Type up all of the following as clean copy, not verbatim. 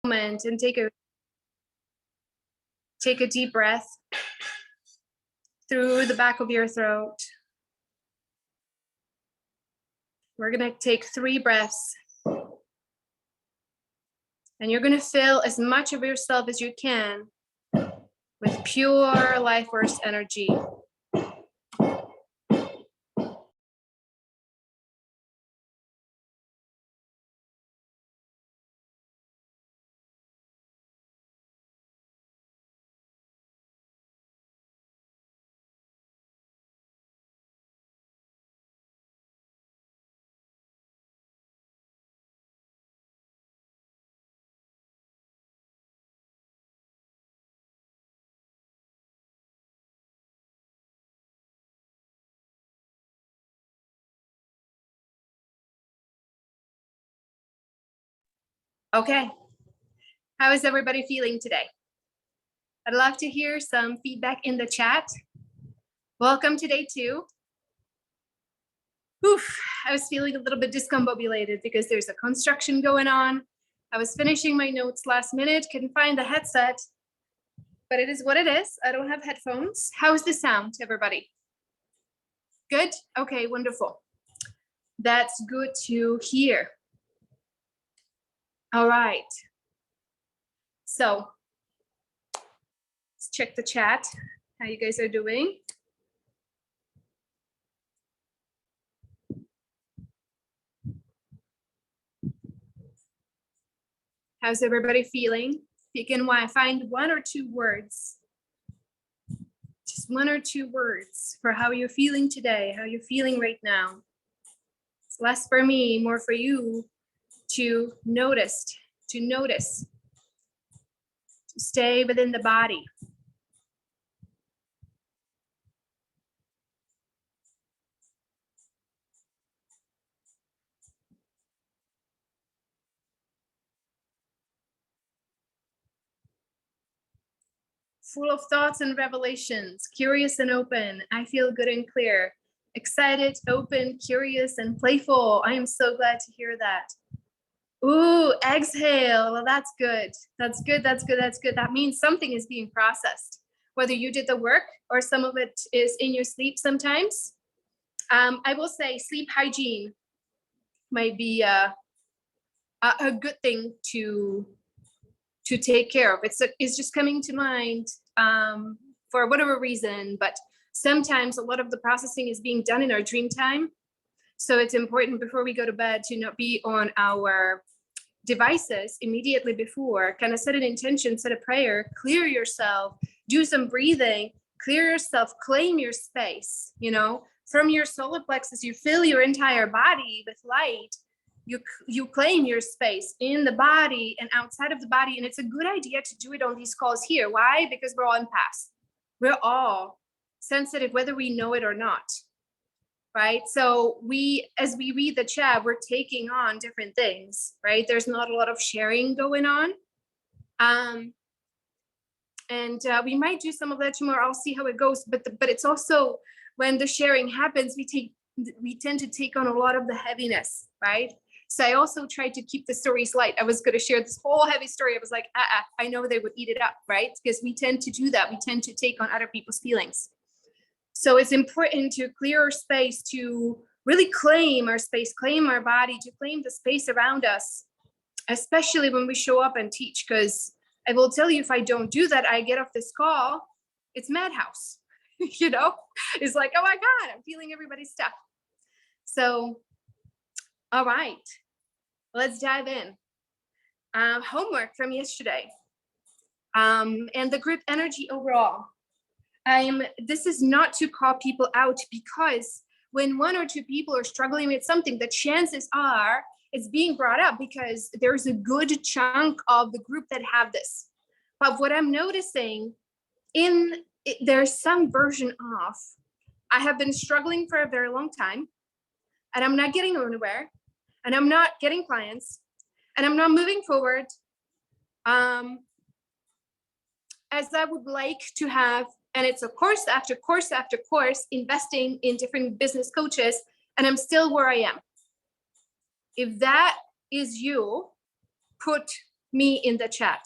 moment and take a deep breath through the back of your throat. We're going to take 3 breaths. And you're going to fill as much of yourself as you can with pure life force energy. Okay, how is everybody feeling today? I'd love to hear some feedback in the chat. Welcome to day 2. Oof, I was feeling a little bit discombobulated because there's a construction going on. I was finishing my notes last minute, couldn't find the headset, but it is what it is. I don't have headphones. How's the sound, everybody? Good? Okay, wonderful. That's good to hear. All right. So let's check the chat, how you guys are doing. How's everybody feeling? You can find 1 or 2 words. Just 1 or 2 words for how you're feeling today, how you're feeling right now. It's less for me, more for you to notice, to stay within the body. Full of thoughts and revelations, curious and open. I feel good and clear. Excited, open, curious, and playful. I am so glad to hear that. Ooh, exhale. Well, that's good. That's good. That's good. That's good. That means something is being processed, whether you did the work or some of it is in your sleep sometimes. I will say sleep hygiene might be a good thing to take care of. It's just coming to mind for whatever reason, but sometimes a lot of the processing is being done in our dream time. So it's important before we go to bed to not be on our devices immediately before. Kind of set an intention, set a prayer, clear yourself, do some breathing, clear yourself, claim your space. From your solar plexus, you fill your entire body with light. You claim your space in the body and outside of the body. And it's a good idea to do it on these calls here. Why? Because we're all empaths. We're all sensitive, whether we know it or not. Right? So as we read the chat, we're taking on different things, right? There's not a lot of sharing going on. And we might do some of that tomorrow. I'll see how it goes. But it's also when the sharing happens, we tend to take on a lot of the heaviness, right? So I also tried to keep the stories light. I was going to share this whole heavy story. I was like, I know they would eat it up, right? Because we tend to do that. We tend to take on other people's feelings. So it's important to clear our space, to really claim our space, claim our body, to claim the space around us, especially when we show up and teach. Because I will tell you, if I don't do that, I get off this call, it's madhouse. It's like, oh my God, I'm feeling everybody's stuff. So, all right, let's dive in. Homework from yesterday and the group energy overall. This is not to call people out, because when 1 or 2 people are struggling with something, the chances are it's being brought up because there's a good chunk of the group that have this. But what I'm noticing there's some version of, I have been struggling for a very long time and I'm not getting anywhere and I'm not getting clients and I'm not moving forward as I would like to have. And it's a course after course after course, investing in different business coaches, and I'm still where I am. If that is you, put me in the chat.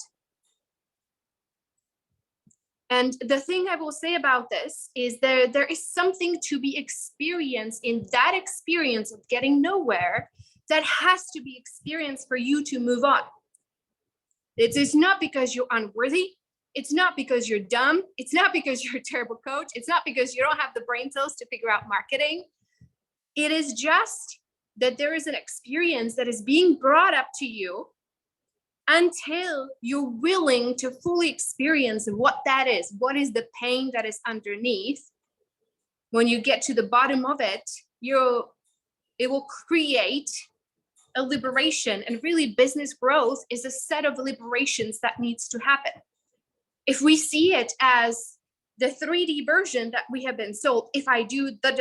And the thing I will say about this is there is something to be experienced in that experience of getting nowhere that has to be experienced for you to move on. It is not because you're unworthy. It's not because you're dumb. It's not because you're a terrible coach. It's not because you don't have the brain cells to figure out marketing. It is just that there is an experience that is being brought up to you until you're willing to fully experience what that is. What is the pain that is underneath? When you get to the bottom of it, it will create a liberation. And really, business growth is a set of liberations that needs to happen. If we see it as the 3D version that we have been sold, if I do then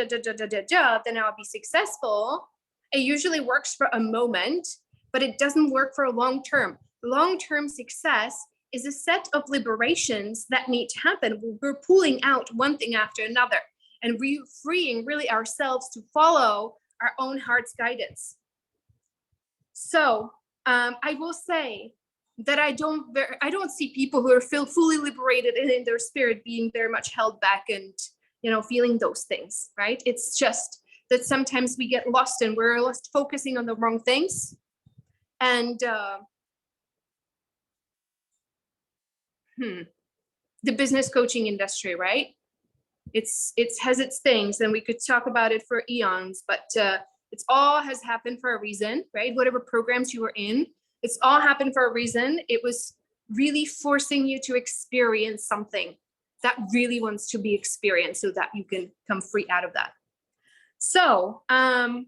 I'll be successful. It usually works for a moment, but it doesn't work for a long term. Long-term success is a set of liberations that need to happen. We're pulling out one thing after another and freeing really ourselves to follow our own heart's guidance. So I will say that I don't see people who are feel fully liberated and in their spirit being very much held back and, feeling those things, right? It's just that sometimes we get lost and we're lost focusing on the wrong things. And the business coaching industry, right? It has its things, and we could talk about it for eons, but it's all has happened for a reason, right? Whatever programs you were in, it's all happened for a reason. It was really forcing you to experience something that really wants to be experienced so that you can come free out of that. So, and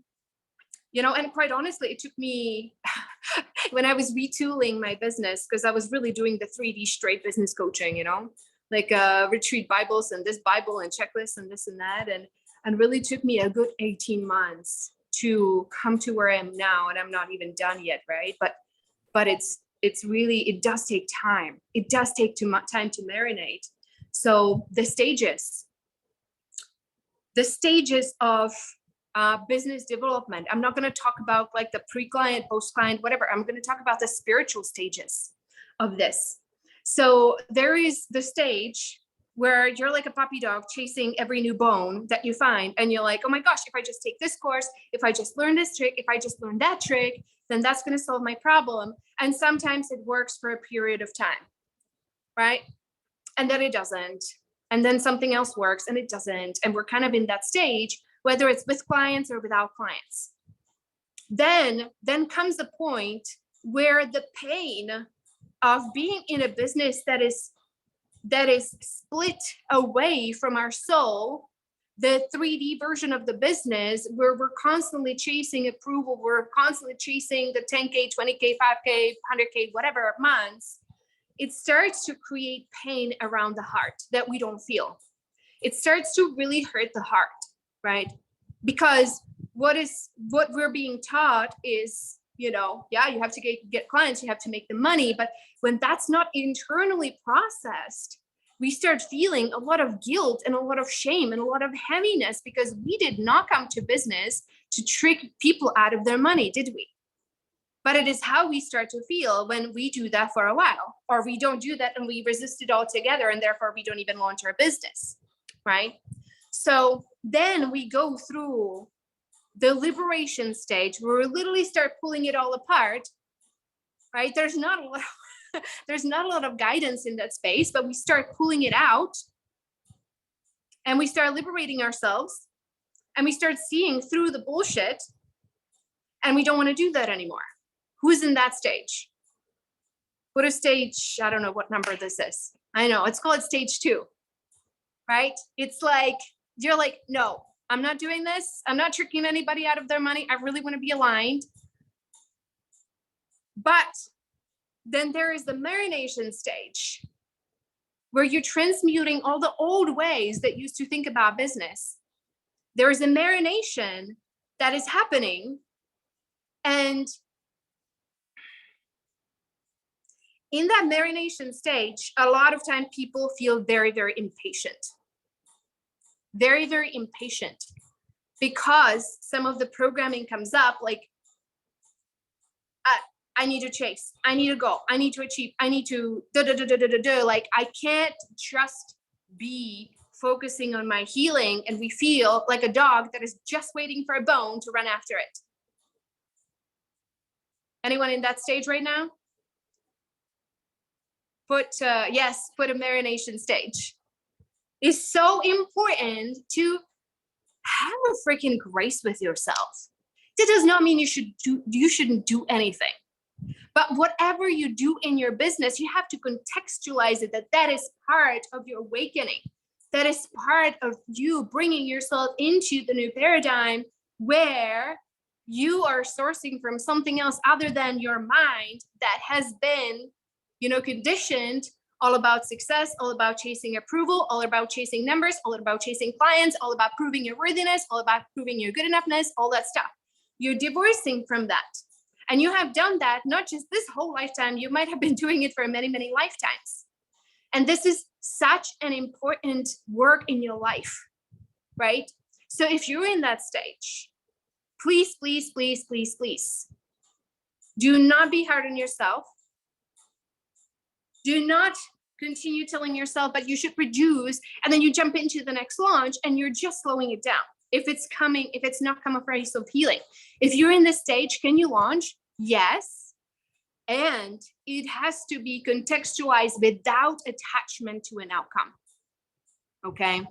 quite honestly, it took me when I was retooling my business, because I was really doing the 3D straight business coaching, like retreat Bibles and this Bible and checklists and this and that. And really took me a good 18 months to come to where I am now. And I'm not even done yet, right? But it's really, it does take time. It does take too much time to marinate. So the stages of business development. I'm not going to talk about like the pre-client, post-client, whatever. I'm going to talk about the spiritual stages of this. So there is the stage where you're like a puppy dog chasing every new bone that you find. And you're like, oh my gosh, if I just take this course, if I just learn this trick, if I just learn that trick, then that's going to solve my problem. And sometimes it works for a period of time, right? And then it doesn't. And then something else works and it doesn't. And we're kind of in that stage, whether it's with clients or without clients. Then comes the point where the pain of being in a business that is split away from our soul, the 3D version of the business, where we're constantly chasing approval, we're constantly chasing the 10K, 20K, 5K, 100K, whatever months, it starts to create pain around the heart that we don't feel. It starts to really hurt the heart, right? Because what we're being taught is, you have to get clients, you have to make the money. But when that's not internally processed, we start feeling a lot of guilt and a lot of shame and a lot of heaviness, because we did not come to business to trick people out of their money, did we? But it is how we start to feel when we do that for a while, or we don't do that and we resist it altogether, and therefore we don't even launch our business, right? So then we go through the liberation stage where we literally start pulling it all apart, right? There's not a lot of guidance in that space, but we start pulling it out and we start liberating ourselves and we start seeing through the bullshit, and we don't want to do that anymore. Who's in that stage? What is stage? I don't know what number this is. I know it's called stage 2, right? It's like, you're like, no, I'm not doing this. I'm not tricking anybody out of their money. I really want to be aligned. But then there is the marination stage where you're transmuting all the old ways that used to think about business. There is a marination that is happening. And in that marination stage, a lot of time people feel very, very impatient. Very, very impatient, because some of the programming comes up like, I need to chase, I need to go, I need to achieve, I need to like, I can't just be focusing on my healing and we feel like a dog that is just waiting for a bone to run after it. Anyone in that stage right now? Yes, put a marination stage. It's so important to have a freaking grace with yourself. That does not mean you shouldn't do anything. But whatever you do in your business, you have to contextualize it, that is part of your awakening. That is part of you bringing yourself into the new paradigm where you are sourcing from something else other than your mind that has been, conditioned all about success, all about chasing approval, all about chasing numbers, all about chasing clients, all about proving your worthiness, all about proving your good enoughness, all that stuff. You're divorcing from that. And you have done that, not just this whole lifetime, you might have been doing it for many, many lifetimes. And this is such an important work in your life, right? So if you're in that stage, please, please, please, please, please, do not be hard on yourself. Do not continue telling yourself that you should produce, and then you jump into the next launch and you're just slowing it down. If it's not come a place of healing. If you're in this stage, can you launch? Yes. And it has to be contextualized without attachment to an outcome. Okay.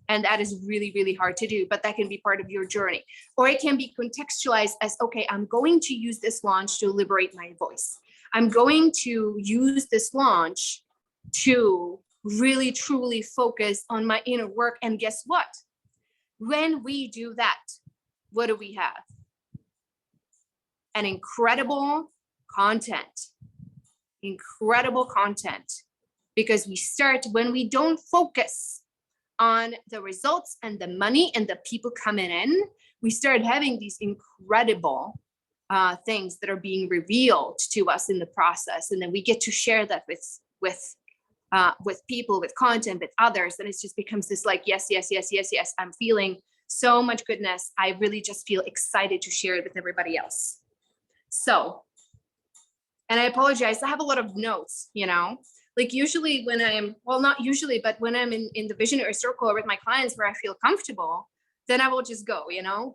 And that is really, really hard to do, but that can be part of your journey. Or it can be contextualized as, okay, I'm going to use this launch to liberate my voice. I'm going to use this launch to really, truly focus on my inner work. And guess what? When we do that, what do we have? An incredible content. Incredible content. Because we start, when we don't focus on the results and the money and the people coming in, we start having these incredible things that are being revealed to us in the process. And then we get to share that with people, with content, with others. And it just becomes this like, yes, yes, yes, yes, yes. I'm feeling so much goodness. I really just feel excited to share it with everybody else. So, and I apologize, I have a lot of notes, like usually when I'm, well, not usually, but when I'm in the visionary circle or with my clients where I feel comfortable, then I will just go,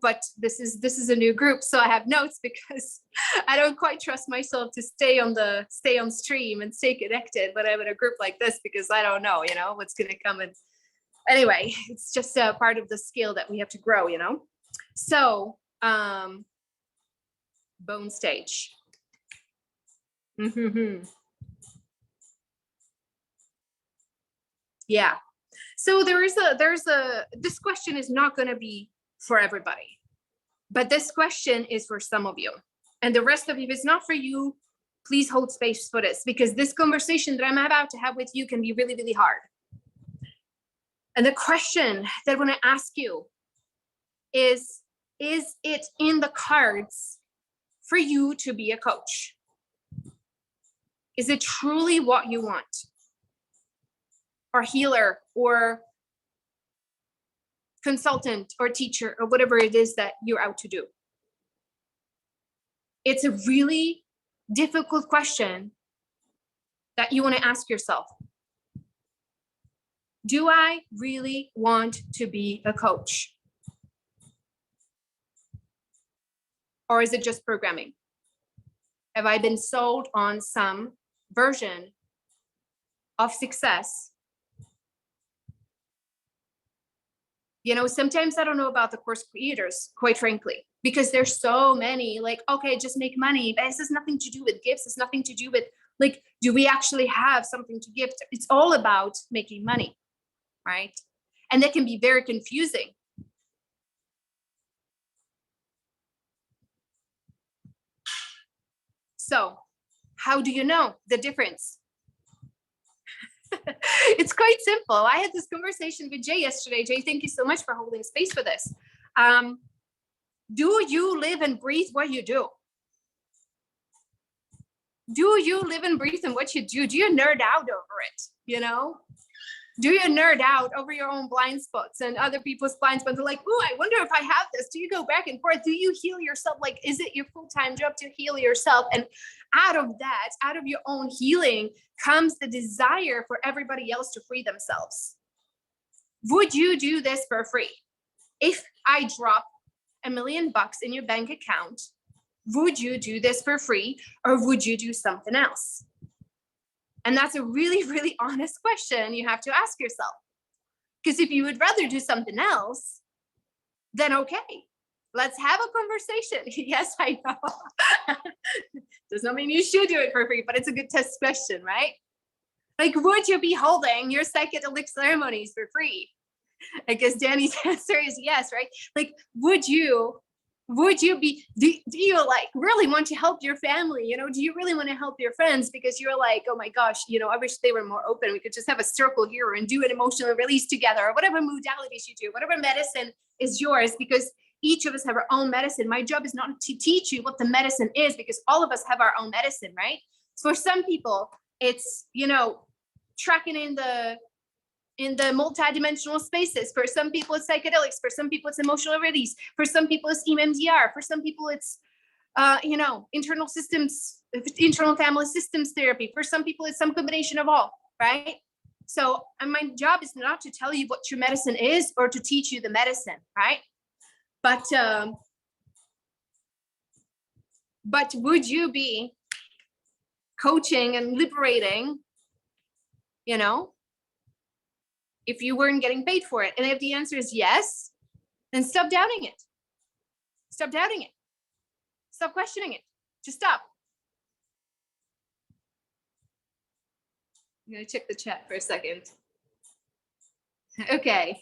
but this is a new group. So I have notes because I don't quite trust myself to stay on stream and stay connected when I'm in a group like this, because I don't know, what's going to come. And anyway, it's just a part of the skill that we have to grow, So, bone stage. Yeah. So this question is not going to be for everybody, but this question is for some of you, and the rest of you, if it's not for you, please hold space for this, because this conversation that I'm about to have with you can be really, really hard. And the question that I want to ask you is it in the cards for you to be a coach? Is it truly what you want? Or healer, or consultant, or teacher, or whatever it is that you're out to do? It's a really difficult question that you want to ask yourself. Do I really want to be a coach? Or is it just programming? Have I been sold on some version of success? Sometimes I don't know about the course creators, quite frankly, because there's so many like, okay, just make money. But this has nothing to do with gifts. It's nothing to do with like, do we actually have something to give? It's all about making money, right? And that can be very confusing. So how do you know the difference? It's quite simple. I had this conversation with Jay yesterday. Jay, thank you so much for holding space for this. Do you live and breathe what you do? Do you live and breathe in what you do? Do you nerd out over it? Do you nerd out over your own blind spots and other people's blind spots? Like, oh, I wonder if I have this. Do you go back and forth? Do you heal yourself? Like, is it your full-time job to heal yourself? And out of that, out of your own healing comes the desire for everybody else to free themselves. Would you do this for free? If I drop $1 million in your bank account, would you do this for free, or would you do something else? And that's a really, really honest question you have to ask yourself. Because if you would rather do something else, then okay, let's have a conversation. Yes, I know. Does not mean you should do it for free, but it's a good test question, right? Like, would you be holding your psychedelic ceremonies for free? I guess Danny's answer is yes, right? Like, would you be, do you like really want to help your family? You know, do you really want to help your friends because you're like, oh my gosh, you know, I wish they were more open. We could just have a circle here and do an emotional release together, or whatever modalities you do, whatever medicine is yours, because each of us have our own medicine. My job is not to teach you what the medicine is, because all of us have our own medicine, right? So for some people, it's, you know, tracking in the multidimensional spaces. For some people, it's psychedelics. For some people, it's emotional release. For some people, it's EMDR. For some people, it's, you know, internal family systems therapy. For some people, it's some combination of all, right? So, and my job is not to tell you what your medicine is or to teach you the medicine, right? But would you be coaching and liberating, you know, if you weren't getting paid for it? And if the answer is yes, then stop doubting it. Stop doubting it. Stop questioning it. Just stop. I'm going to check the chat for a second. Okay.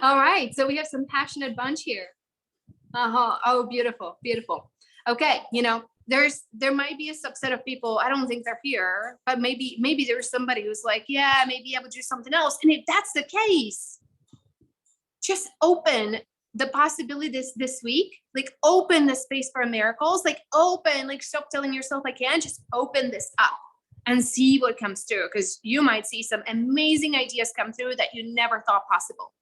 All right. So we have some passionate bunch here. Oh, beautiful. Beautiful. Okay. You know, there might be a subset of people, I don't think they're here, but maybe there's somebody who's like, yeah, maybe I would do something else. And if that's the case, just open the possibilities this week, like open the space for miracles, like open, like stop telling yourself I can't, just open this up and see what comes through, because you might see some amazing ideas come through that you never thought possible.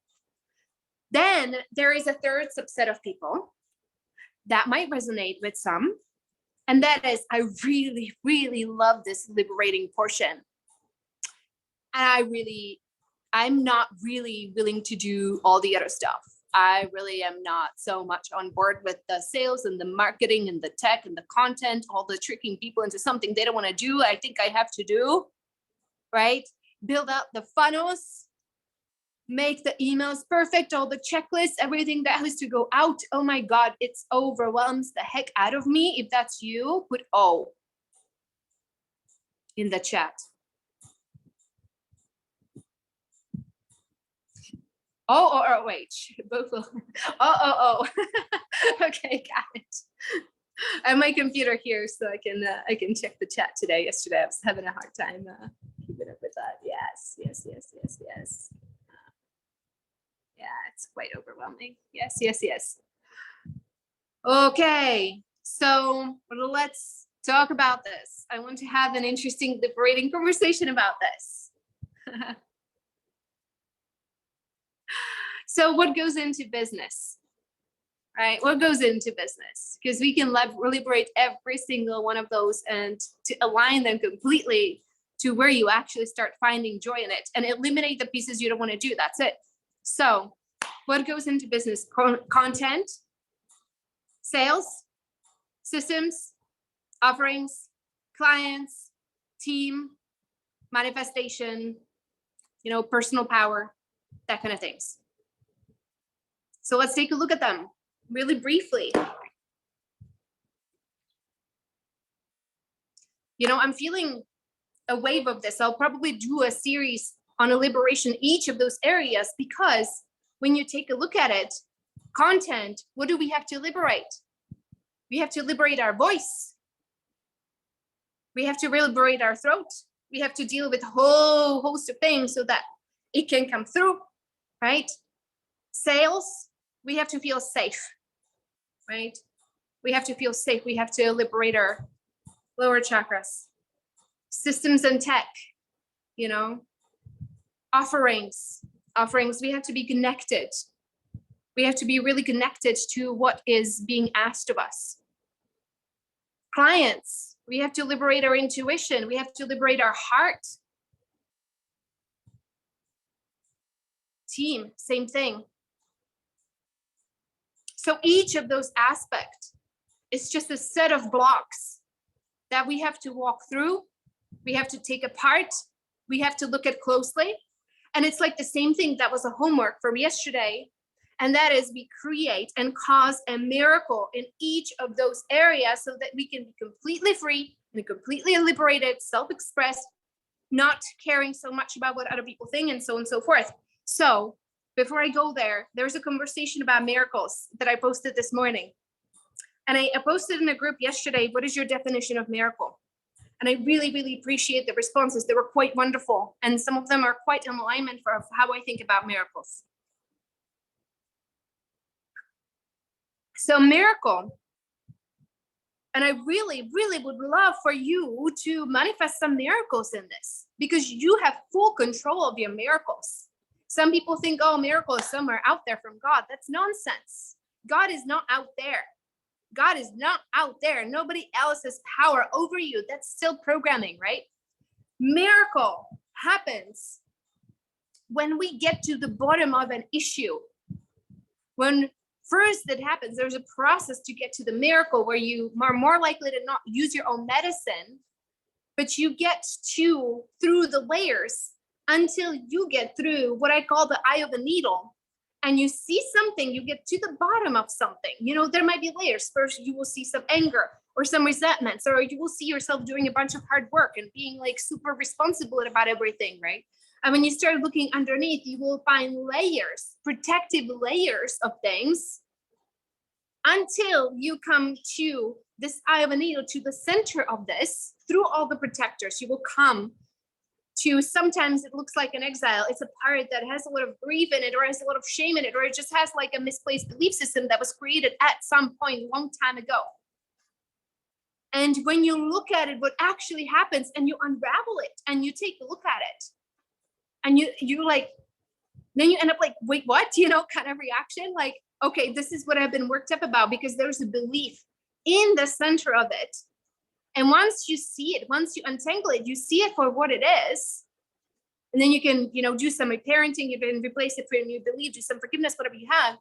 Then there is a third subset of people that might resonate with some. And that is, I really, really love this liberating portion. And I'm not really willing to do all the other stuff. I really am not so much on board with the sales and the marketing and the tech and the content, all the tricking people into something they don't want to do. I think I have to do, right? Build out the funnels, make the emails perfect, all the checklists, everything that has to go out. Oh my God, it overwhelms the heck out of me. If that's you, put O in the chat. Oh, wait, both will. Oh. Okay, got it. I have my computer here so I can check the chat today. Yesterday I was having a hard time keeping up with that. Yes. Yeah, it's quite overwhelming. Yes. Okay, so let's talk about this. I want to have an interesting, liberating conversation about this. So what goes into business, right? What goes into business? Because we can liberate every single one of those and to align them completely to where you actually start finding joy in it and eliminate the pieces you don't want to do. That's it. So what goes into business? Content, sales, systems, offerings, clients, team, manifestation, you know, personal power, that kind of things. So let's take a look at them really briefly. You know, I'm feeling a wave of this. I'll probably do a series on a liberation, each of those areas, because when you take a look at it, content, what do we have to liberate? We have to liberate our voice. We have to liberate our throat. We have to deal with a whole host of things so that it can come through, right? Sales, we have to feel safe, right? We have to feel safe. We have to liberate our lower chakras. Systems and tech, you know, offerings, we have to be connected. We have to be really connected to what is being asked of us. Clients, we have to liberate our intuition. We have to liberate our heart. Team, same thing. So each of those aspects is just a set of blocks that we have to walk through. We have to take apart. We have to look at closely. And it's like the same thing that was a homework from yesterday. And that is, we create and cause a miracle in each of those areas so that we can be completely free and completely liberated, self-expressed, not caring so much about what other people think, and so on and so forth. So before I go there, there's a conversation about miracles that I posted this morning. And I posted in a group yesterday, what is your definition of miracle? And I really, really appreciate the responses. They were quite wonderful. And some of them are quite in alignment for how I think about miracles. So miracle, and I really, really would love for you to manifest some miracles in this, because you have full control of your miracles. Some people think, oh, miracle is somewhere out there from God. That's nonsense. God is not out there. God is not out there. Nobody else has power over you. That's still programming, right? Miracle happens when we get to the bottom of an issue. When first that happens, there's a process to get to the miracle where you are more likely to not use your own medicine, but you get through the layers until you get through what I call the eye of the needle. And you see something, you get to the bottom of something. You know, there might be layers. First, you will see some anger or some resentments, or you will see yourself doing a bunch of hard work and being like super responsible about everything, right? And when you start looking underneath, you will find layers, protective layers of things, until you come to this eye of a needle, to the center of this. Through all the protectors, you will come to, sometimes it looks like an exile. It's a part that has a lot of grief in it, or has a lot of shame in it, or it just has like a misplaced belief system that was created at some point a long time ago. And when you look at it, what actually happens, and you unravel it and you take a look at it, and you like, then you end up like, wait, what? You know, kind of reaction, like, okay, this is what I've been worked up about, because there's a belief in the center of it. And once you see it, once you untangle it, you see it for what it is. And then you can, you know, do some reparenting, you can replace it for a new belief, do some forgiveness, whatever you have.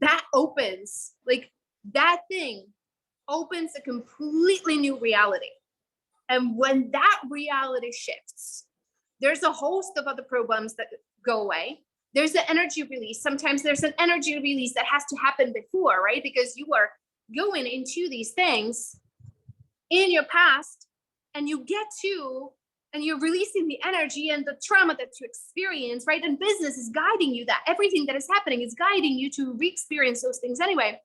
That opens, like, that thing opens a completely new reality. And when that reality shifts, there's a host of other problems that go away. There's an energy release. Sometimes there's an energy release that has to happen before, right? Because you are going into these things in your past, and you get to, and you're releasing the energy and the trauma that you experience, right? And business is guiding you, that everything that is happening is guiding you to re-experience those things anyway.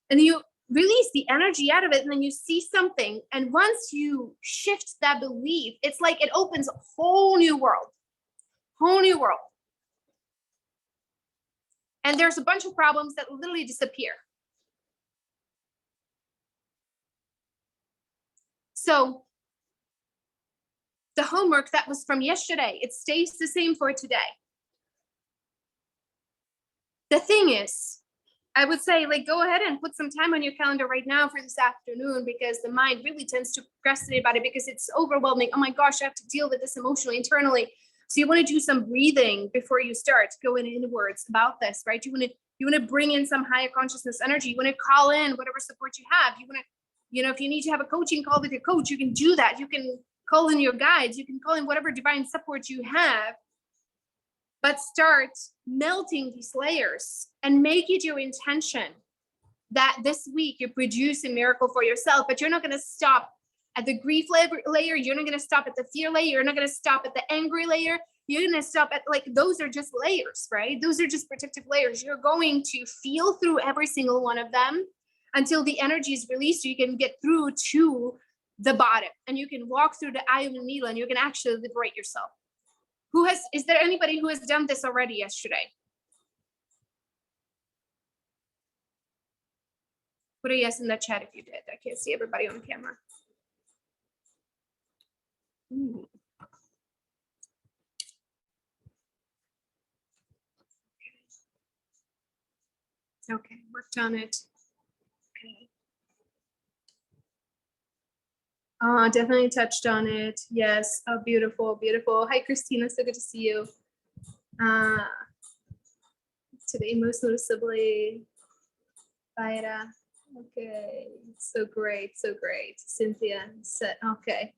And you release the energy out of it, and then you see something. And once you shift that belief, it's like it opens a whole new world. And there's a bunch of problems that literally disappear. So the homework that was from yesterday, it stays the same for today. The thing is, I would say, like, go ahead and put some time on your calendar right now for this afternoon, because the mind really tends to procrastinate about it because it's overwhelming. Oh my gosh, I have to deal with this emotionally, internally. So you want to do some breathing before you start going inwards about this, right? You want to bring in some higher consciousness energy. You want to call in whatever support you have. You want to, you know, if you need to have a coaching call with your coach, you can do that. You can call in your guides. You can call in whatever divine support you have. But start melting these layers and make it your intention that this week you produce a miracle for yourself. But you're not going to stop at the grief layer. You're not going to stop at the fear layer. You're not going to stop at the angry layer. You're going to stop at, like, those are just layers, right? Those are just protective layers. You're going to feel through every single one of them until the energy is released, so you can get through to the bottom, and you can walk through the eye of the needle, and you can actually liberate yourself. Is there anybody who has done this already yesterday? Put a yes in the chat if you did. I can't see everybody on camera. Ooh. worked on it. Okay. Definitely touched on it. Yes. Oh, beautiful, beautiful. Hi, Christina. So good to see you. Today, most noticeably, Ira. Okay. So great. So great. Cynthia said, okay.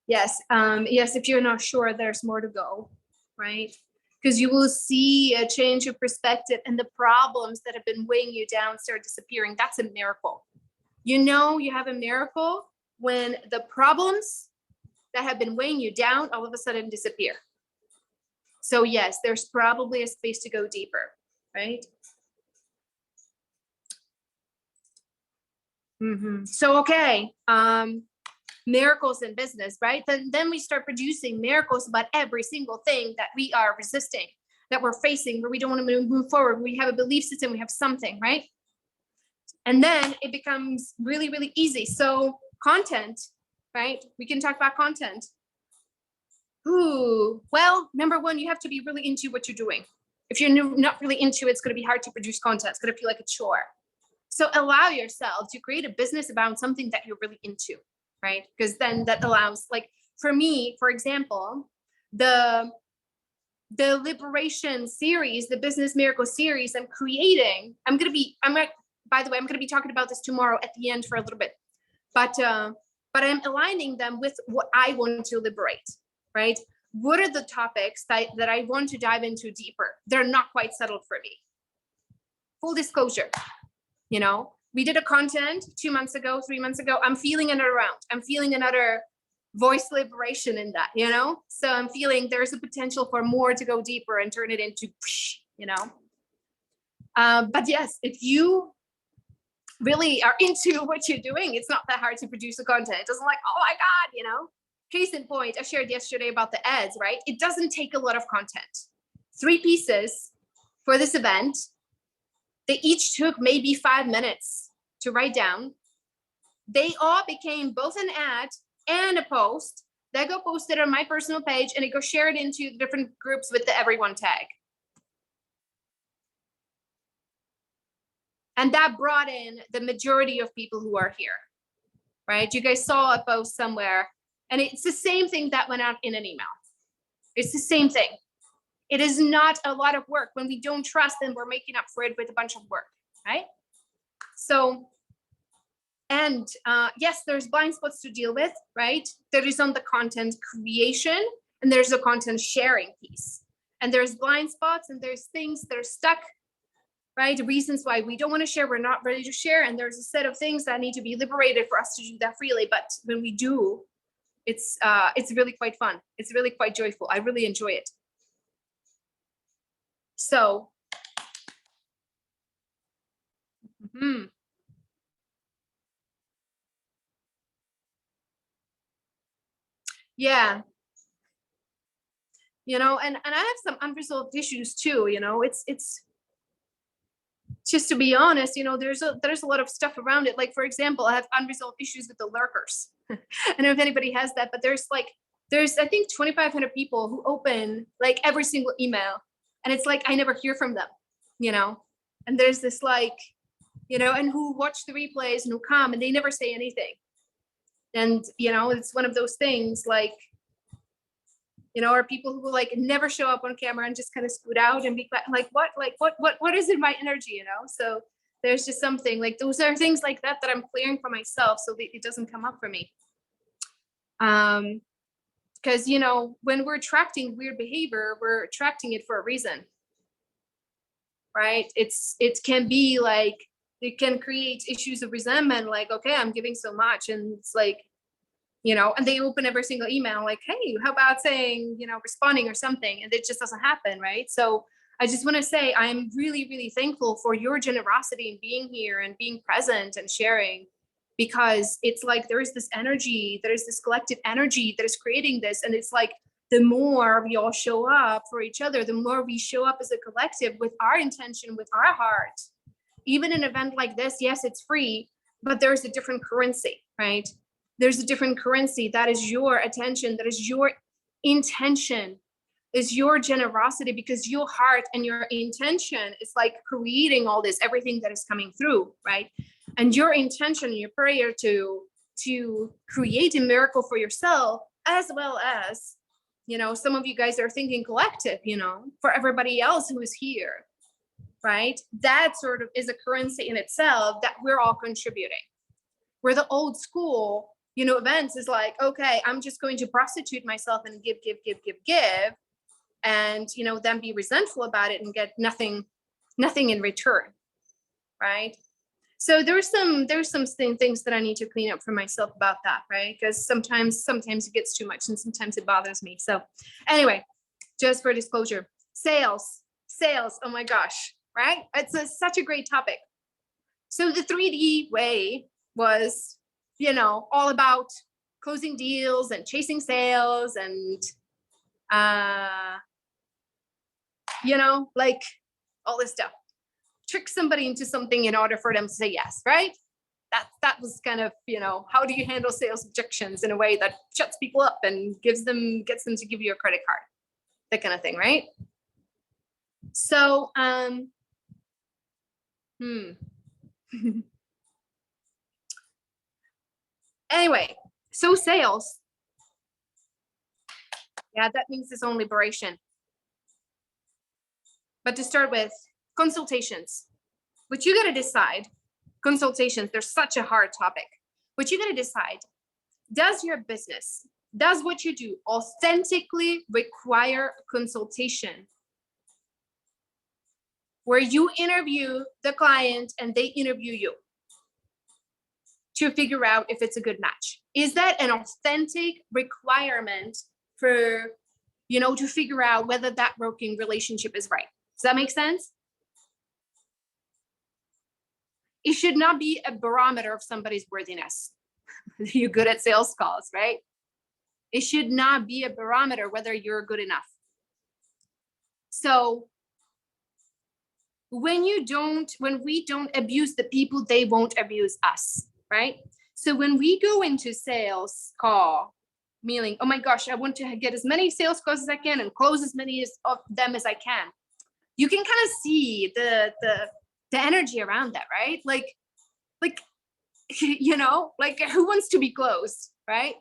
Yes. Yes. If you're not sure, there's more to go, right? Because you will see a change of perspective and the problems that have been weighing you down start disappearing. That's a miracle. You know, you have a miracle when the problems that have been weighing you down all of a sudden disappear. So yes, there's probably a space to go deeper, right? So, okay. Miracles in business, right? Then we start producing miracles about every single thing that we are resisting, that we're facing, where we don't want to move forward. We have a belief system, we have something, right? And then it becomes really, really easy. So content, right? We can talk about content. Ooh, well, number one, you have to be really into what you're doing. If you're not really into it, it's going to be hard to produce content. It's going to feel like a chore. So allow yourself to create a business about something that you're really into, right? Because then that allows, like, for me, for example, the liberation series, the business miracle series I'm creating, by the way, I'm going to be talking about this tomorrow at the end for a little bit, but I'm aligning them with what I want to liberate, right? What are the topics that I want to dive into deeper? They're not quite settled for me. Full disclosure. You know, we did a content 2 months ago, 3 months ago. I'm feeling another round. I'm feeling another voice liberation in that, you know? So I'm feeling there's a potential for more to go deeper and turn it into, you know? But yes, if you really are into what you're doing, it's not that hard to produce the content. It doesn't like, oh my God, you know? Case in point, I shared yesterday about the ads, right? It doesn't take a lot of content. 3 pieces for this event. They each took maybe 5 minutes to write down. They all became both an ad and a post that got posted on my personal page, and it got shared into the different groups with the everyone tag. And that brought in the majority of people who are here, right? You guys saw a post somewhere, and it's the same thing that went out in an email. It's the same thing. It is not a lot of work. When we don't trust, then we're making up for it with a bunch of work, right? So, and yes, there's blind spots to deal with, right? There is on the content creation, and there's a content sharing piece. And there's blind spots, and there's things that are stuck, right? Reasons why we don't want to share, we're not ready to share. And there's a set of things that need to be liberated for us to do that freely. But when we do, it's really quite fun. It's really quite joyful. I really enjoy it. So, yeah, you know, and I have some unresolved issues too, you know. It's just, to be honest, you know, there's a lot of stuff around it. Like, for example, I have unresolved issues with the lurkers. I don't know if anybody has that, but there's I think 2,500 people who open like every single email, and it's like I never hear from them, you know. And there's this, like, you know, and who watch the replays and who come and they never say anything. And, you know, it's one of those things, like, you know, or people who will like never show up on camera and just kind of scoot out and be like, what is in my energy, you know? So there's just something like, those are things like that I'm clearing for myself so that it doesn't come up for me. Because, you know, when we're attracting weird behavior, we're attracting it for a reason, right? It can be like, it can create issues of resentment, like, okay, I'm giving so much, and it's like, you know, and they open every single email like, hey, how about saying, you know, responding or something, and it just doesn't happen, right? So I just want to say I'm really, really thankful for your generosity in being here and being present and sharing, because it's like there is this energy, there is this collective energy that is creating this, and it's like the more we all show up for each other, the more we show up as a collective with our intention, with our heart. Even an event like this, yes, it's free, but there's a different currency, right? There's a different currency. That is your attention. That is your intention. is your generosity, because your heart and your intention is like creating all this, everything that is coming through, right? And your intention, your prayer to create a miracle for yourself, as well as, you know, some of you guys are thinking collective, you know, for everybody else who is here, right? That sort of is a currency in itself that we're all contributing. Where the old school, you know, events is like, okay, I'm just going to prostitute myself and give, and, you know, then be resentful about it and get nothing in return, right? So there's some things that I need to clean up for myself about that, right? Because sometimes it gets too much and sometimes it bothers me. So anyway, just for disclosure, sales, oh my gosh, right? It's such a great topic. So the 3D way was, you know, all about closing deals and chasing sales and, you know, like all this stuff. Trick somebody into something in order for them to say yes, right? That was kind of, you know, how do you handle sales objections in a way that shuts people up and gets them to give you a credit card, that kind of thing, right? So, anyway, so sales, yeah, that means its own liberation. But to start with, consultations. What you got to decide, consultations, they're such a hard topic. What you got to decide, does your business, does what you do authentically require consultation? Where you interview the client and they interview you to figure out if it's a good match. Is that an authentic requirement for, you know, to figure out whether that working relationship is right? Does that make sense? It should not be a barometer of somebody's worthiness. You're good at sales calls, right? It should not be a barometer whether you're good enough. So when we don't abuse the people, they won't abuse us, right? So when we go into sales call, meaning, oh my gosh, I want to get as many sales calls as I can and close as many of them as I can. You can kind of see the energy around that, right? Like, you know, like who wants to be closed, right?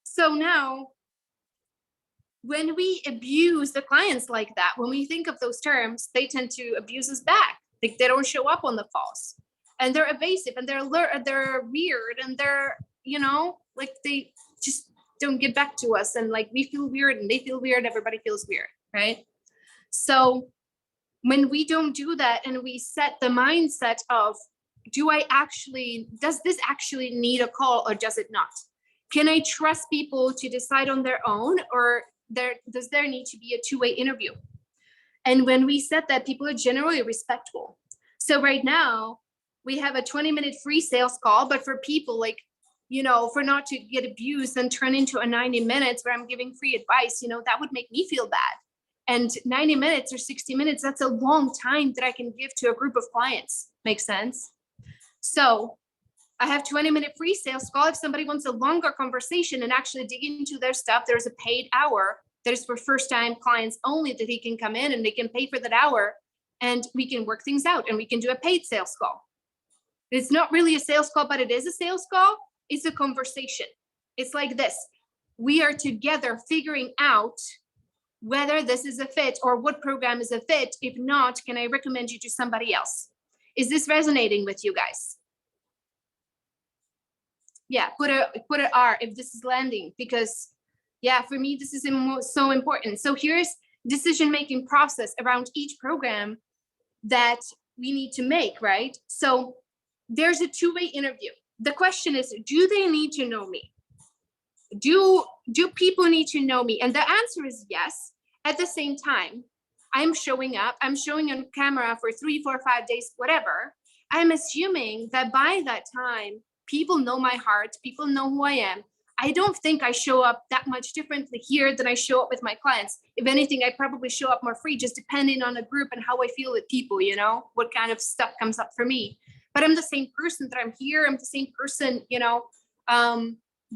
So now, when we abuse the clients like that, when we think of those terms, they tend to abuse us back. Like they don't show up on the calls, and they're evasive, and they're weird, and they're, you know, like they just don't get back to us, and like we feel weird, and they feel weird. Everybody feels weird, right? So when we don't do that, and we set the mindset of, does this actually need a call or does it not? Can I trust people to decide on their own, or does there need to be a two-way interview? And when we set that, people are generally respectful. So right now we have a 20-minute free sales call, but for people, like, you know, for not to get abused and turn into a 90 minutes where I'm giving free advice, you know, that would make me feel bad. And 90 minutes or 60 minutes, that's a long time that I can give to a group of clients. Makes sense? So I have 20-minute free sales call. If somebody wants a longer conversation and actually dig into their stuff, there's a paid hour that is for first-time clients only, that he can come in and they can pay for that hour, and we can work things out, and we can do a paid sales call. It's not really a sales call, but it is a sales call. It's a conversation. It's like this. We are together figuring out whether this is a fit or what program is a fit. If not, can I recommend you to somebody else? Is this resonating with you guys? Yeah, put a R if this is landing, because yeah, for me, this is so important. So here's decision-making process around each program that we need to make, right? So there's a two-way interview. The question is, do they need to know me? Do people need to know me? And the answer is yes. At the same time, I'm showing up, I'm showing on camera for 3, 4, 5 days, whatever. I'm assuming that by that time, people know my heart, people know who I am. I don't think I show up that much differently here than I show up with my clients. If anything, I probably show up more free, just depending on the group and how I feel with people, you know, what kind of stuff comes up for me. But I'm the same person that I'm here. I'm the same person, you know,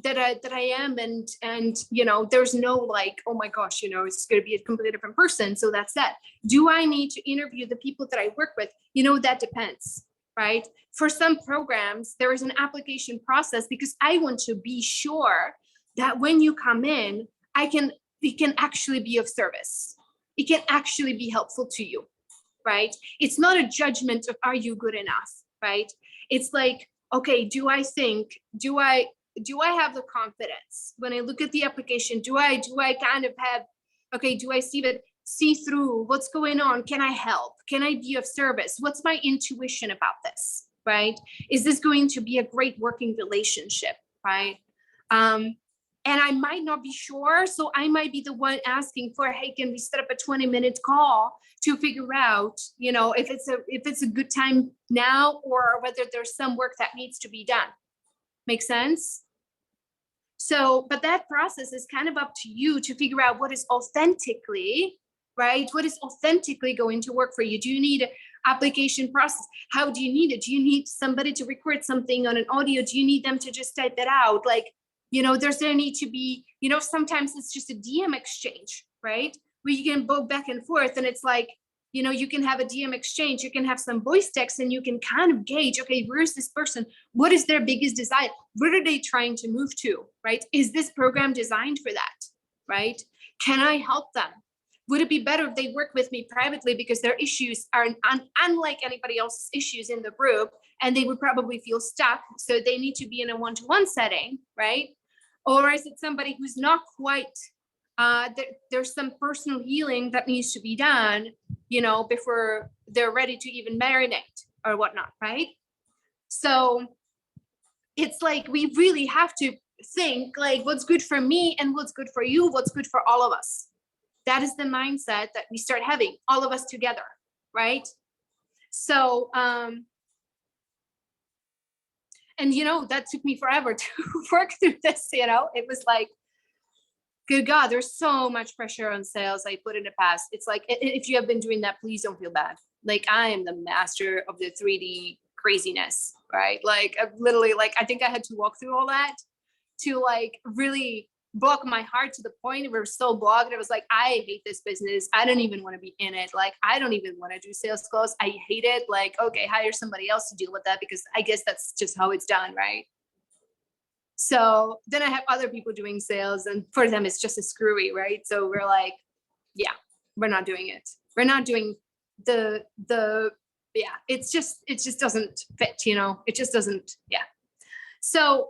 I am, and you know, there's no like, oh my gosh, you know, it's going to be a completely different person, so that's that. Do I need to interview the people that I work with? You know, that depends, right? For some programs there is an application process, because I want to be sure that when you come in, it can actually be of service, it can actually be helpful to you, right? It's not a judgment of are you good enough, right? It's like, okay, do I have the confidence when I look at the application? Do I kind of have, okay, do I see through what's going on? Can I help? Can I be of service? What's my intuition about this, right? Is this going to be a great working relationship, right? And I might not be sure, so I might be the one asking for, hey, can we set up a 20-minute call to figure out, you know, if it's a good time now, or whether there's some work that needs to be done. Make sense? So, but that process is kind of up to you to figure out what is authentically, right? What is authentically going to work for you? Do you need an application process? How do you need it? Do you need somebody to record something on an audio? Do you need them to just type it out? Like, you know, there's there need to be, you know, sometimes it's just a DM exchange, right? Where you can go back and forth, and it's like, you know, you can have a DM exchange, you can have some voice text, and you can kind of gauge, okay, where's this person? What is their biggest desire? Where are they trying to move to, right? Is this program designed for that, right? Can I help them? Would it be better if they work with me privately, because their issues are unlike anybody else's issues in the group, and they would probably feel stuck, so they need to be in a one-to-one setting, right? Or is it somebody who's not quite, there's some personal healing that needs to be done, you know, before they're ready to even marinate or whatnot, right? So it's like, we really have to think like, what's good for me and what's good for you, what's good for all of us. That is the mindset that we start having, all of us together, right? So, and you know, that took me forever to work through this, you know, it was like, good God, there's so much pressure on sales I put in the past. It's like, if you have been doing that, please don't feel bad. Like, I am the master of the 3D craziness, right? Like, I've literally, like, I think I had to walk through all that to like really block my heart to the point where it was so blocked. It was like, I hate this business. I don't even want to be in it. Like, I don't even want to do sales calls. I hate it. Like, okay, hire somebody else to deal with that, because I guess that's just how it's done, right? So then I have other people doing sales, and for them, it's just a screwy, right? So we're like, yeah, we're not doing it. We're not doing yeah, it just doesn't fit, you know, it just doesn't, yeah. So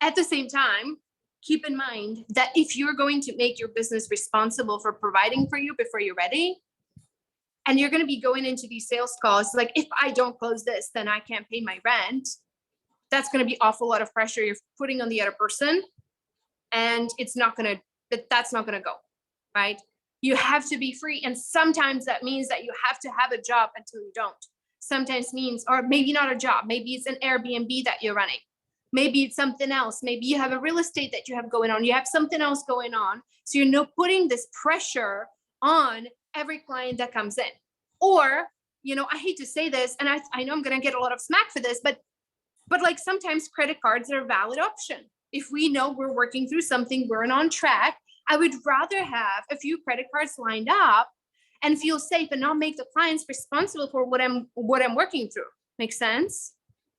at the same time, keep in mind that if you're going to make your business responsible for providing for you before you're ready, and you're going to be going into these sales calls, like, if I don't close this, then I can't pay my rent. That's going to be awful lot of pressure you're putting on the other person, and it's not going to, that's not going to go, right? You have to be free, and sometimes that means that you have to have a job until you don't. Sometimes means, or maybe not a job, maybe it's an Airbnb that you're running, maybe it's something else, maybe you have a real estate that you have going on, you have something else going on, so you're not putting this pressure on every client that comes in. Or, you know, I hate to say this, and I know I'm going to get a lot of smack for this, but like, sometimes credit cards are a valid option. If we know we're working through something, we're on track, I would rather have a few credit cards lined up and feel safe, and not make the clients responsible for what I'm working through. Make sense?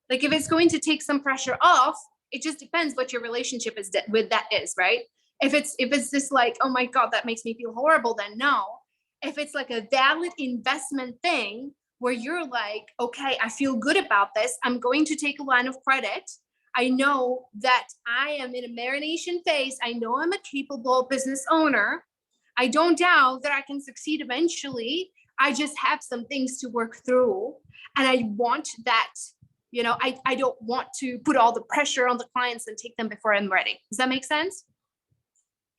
Like, if it's going to take some pressure off, it just depends what your relationship is with that is, right? If it's just like, oh my God, that makes me feel horrible, then no. If it's like a valid investment thing, where you're like, okay, I feel good about this, I'm going to take a line of credit, I know that I am in a marination phase, I know I'm a capable business owner, I don't doubt that I can succeed eventually, I just have some things to work through, and I want that, you know, I don't want to put all the pressure on the clients and take them before I'm ready. Does that make sense?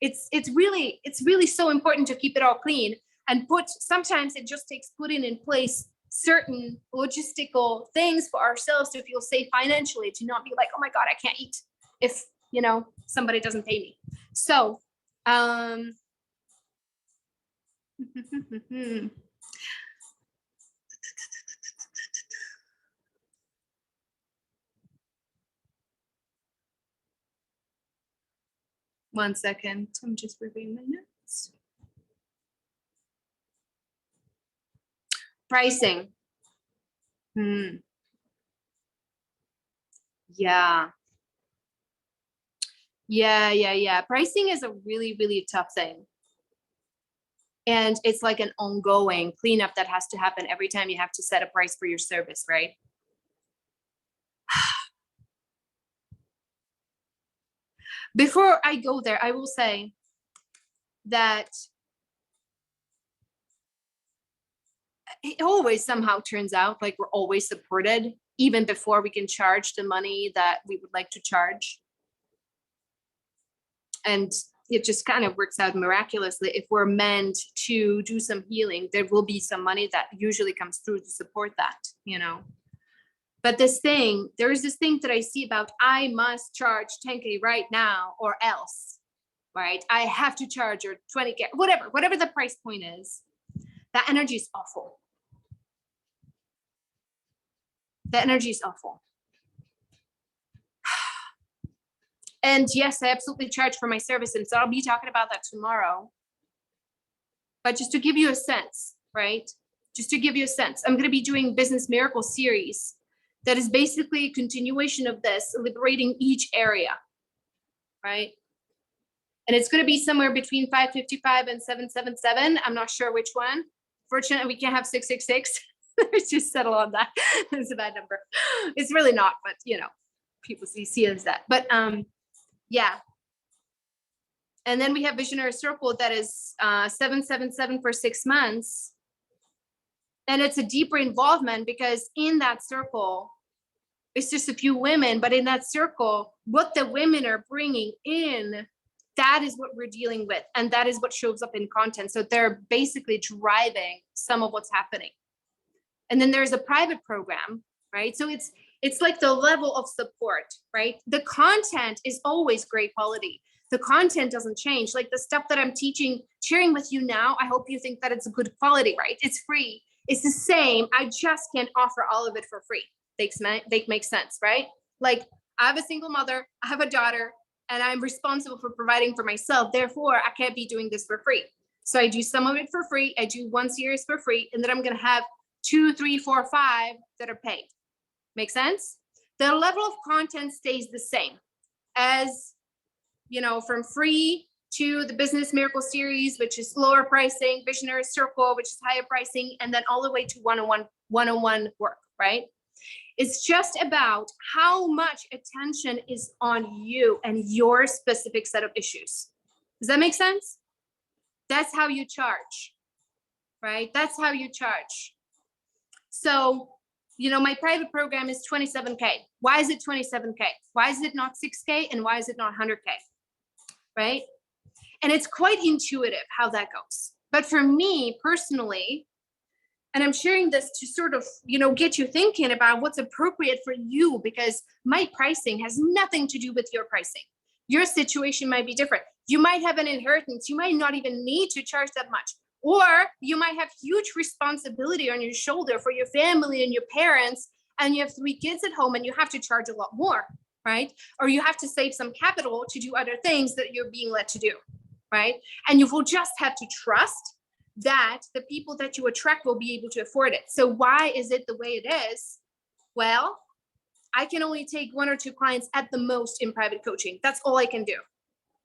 It's really so important to keep it all clean, and sometimes it just takes putting in place certain logistical things for ourselves to feel safe financially, to not be like, oh my God, I can't eat if, you know, somebody doesn't pay me. So, 1 second. I'm just reviewing my notes. Pricing. Yeah. Pricing is a really, really tough thing. And it's like an ongoing cleanup that has to happen every time you have to set a price for your service, right? Before I go there, I will say that it always somehow turns out like we're always supported, even before we can charge the money that we would like to charge. And it just kind of works out miraculously. If we're meant to do some healing, there will be some money that usually comes through to support that, you know. But there is this thing that I see about, I must charge 10K right now or else, right? I have to charge or 20K, whatever the price point is. That energy is awful. The energy is awful. And yes, I absolutely charge for my service. And so I'll be talking about that tomorrow. But just to give you a sense, right? Just to give you a sense, I'm going to be doing Business Miracle series that is basically a continuation of this, liberating each area, right? And it's going to be somewhere between 555 and 777. I'm not sure which one. Fortunately, we can't have 666. Let's just settle on that. It's a bad number. It's really not, but you know, people see it as that. But yeah. And then we have Visionary Circle that is 777 for 6 months. And it's a deeper involvement because in that circle, it's just a few women, but in that circle, what the women are bringing in, that is what we're dealing with. And that is what shows up in content. So they're basically driving some of what's happening. And then there's a private program, right? So it's like the level of support, right? The content is always great quality. The content doesn't change. Like the stuff that I'm teaching, sharing with you now, I hope you think that it's a good quality, right? It's free. It's the same. I just can't offer all of it for free. They make sense, right? Like I have a single mother, I have a daughter, and I'm responsible for providing for myself. Therefore, I can't be doing this for free. So I do some of it for free. I do one series for free, and then I'm going to have 2, 3, 4, 5 that are paid. Make sense? The level of content stays the same as, you know, from free to the Business Miracle series, which is lower pricing, Visionary Circle, which is higher pricing, and then all the way to one-on-one work, right? It's just about how much attention is on you and your specific set of issues. Does that make sense? That's how you charge, right? That's how you charge. So, you know, my private program is 27K. Why is it 27K? Why is it not 6K? And why is it not 100K? Right? And it's quite intuitive how that goes. But for me personally, and I'm sharing this to sort of, you know, get you thinking about what's appropriate for you, because my pricing has nothing to do with your pricing. Your situation might be different. You might have an inheritance. You might not even need to charge that much. Or you might have huge responsibility on your shoulder for your family and your parents, and you have 3 kids at home and you have to charge a lot more, right? Or you have to save some capital to do other things that you're being led to do, right? And you will just have to trust that the people that you attract will be able to afford it. So why is it the way it is? Well, I can only take 1 or 2 clients at the most in private coaching. That's all I can do.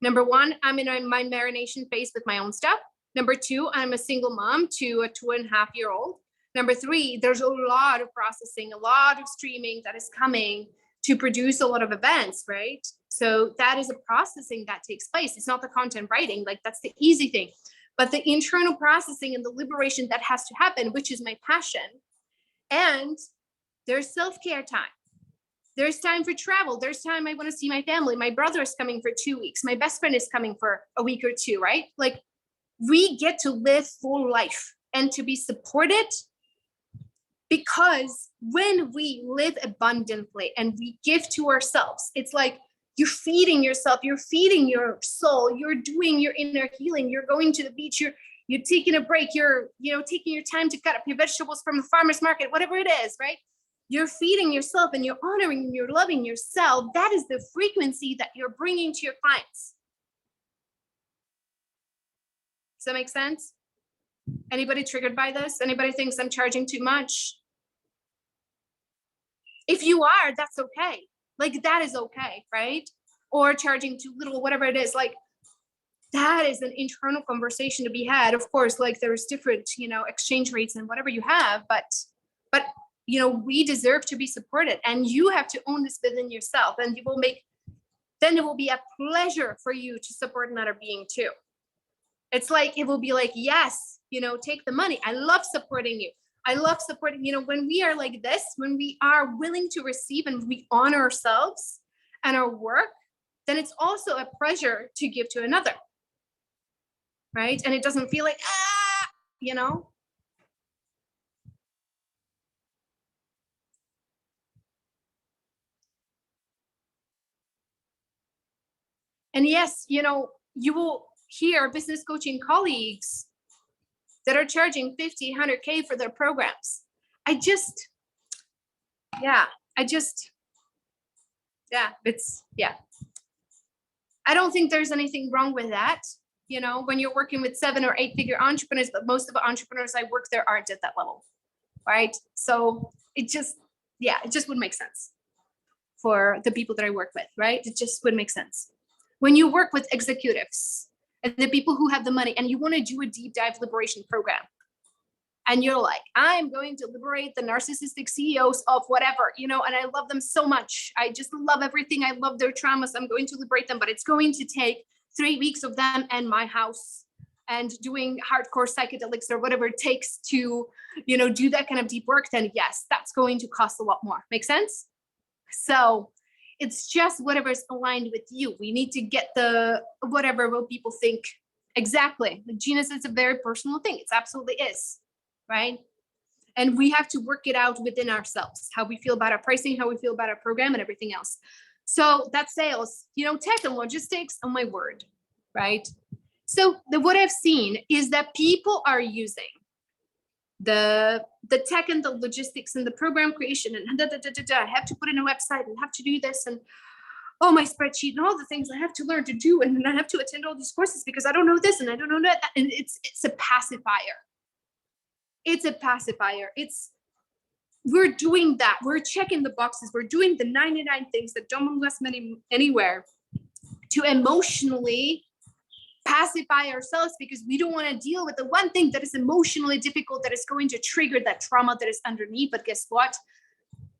Number 1, I'm in my marination phase with my own stuff. Number 2, I'm a single mom to a 2.5-year-old. Number 3, there's a lot of processing, a lot of streaming that is coming to produce a lot of events, right? So that is a processing that takes place. It's not the content writing, like that's the easy thing. But the internal processing and the liberation that has to happen, which is my passion. And there's self-care time. There's time for travel. There's time I want to see my family. My brother is coming for 2 weeks. My best friend is coming for a week or 2, right? Like we get to live full life and to be supported, because when we live abundantly and we give to ourselves, it's like you're feeding yourself, you're feeding your soul, you're doing your inner healing, you're going to the beach, you're taking a break, you're, you know, taking your time to cut up your vegetables from the farmer's market, whatever it is, right? You're feeding yourself and you're honoring and you're loving yourself. That is the frequency that you're bringing to your clients. Does that make sense? Anybody triggered by this? Anybody thinks I'm charging too much? If you are, that's okay. Like, that is okay, right? Or charging too little, whatever it is, like, that is an internal conversation to be had. Of course, like, there's different, exchange rates and whatever you have, but we deserve to be supported, and you have to own this within yourself, and then it will be a pleasure for you to support another being too. It's like, it will be like, yes, take the money. I love supporting you. I love supporting, when we are like this, when we are willing to receive and we honor ourselves and our work, then it's also a pleasure to give to another. Right? And it doesn't feel like, And yes, you will hear business coaching colleagues that are charging 50, 100K for their programs. I don't think there's anything wrong with that. When you're working with 7 or 8 figure entrepreneurs, but most of the entrepreneurs I work there aren't at that level, right? So it just would make sense for the people that I work with, right? It just would make sense. When you work with executives and the people who have the money, and you want to do a deep dive liberation program, and you're like, I'm going to liberate the narcissistic CEOs of whatever, and I love them so much. I just love everything. I love their traumas. I'm going to liberate them, but it's going to take 3 weeks of them and my house and doing hardcore psychedelics or whatever it takes to, do that kind of deep work. Then yes, that's going to cost a lot more. Make sense? So it's just whatever's aligned with you. We need to get what people think. Exactly. Genius is a very personal thing. It absolutely is. Right? And we have to work it out within ourselves, how we feel about our pricing, how we feel about our program, and everything else. So that's sales, tech and logistics, oh my word, right? So what I've seen is that people are using the tech and the logistics and the program creation and I have to put in a website and have to do this and my spreadsheet and all the things I have to learn to do, and then I have to attend all these courses because I don't know this and I don't know that, and it's a pacifier. It's a pacifier. We're doing that. We're checking the boxes. We're doing the 99 things that don't move us anywhere to emotionally pacify ourselves, because we don't want to deal with the one thing that is emotionally difficult, that is going to trigger that trauma that is underneath. But guess what?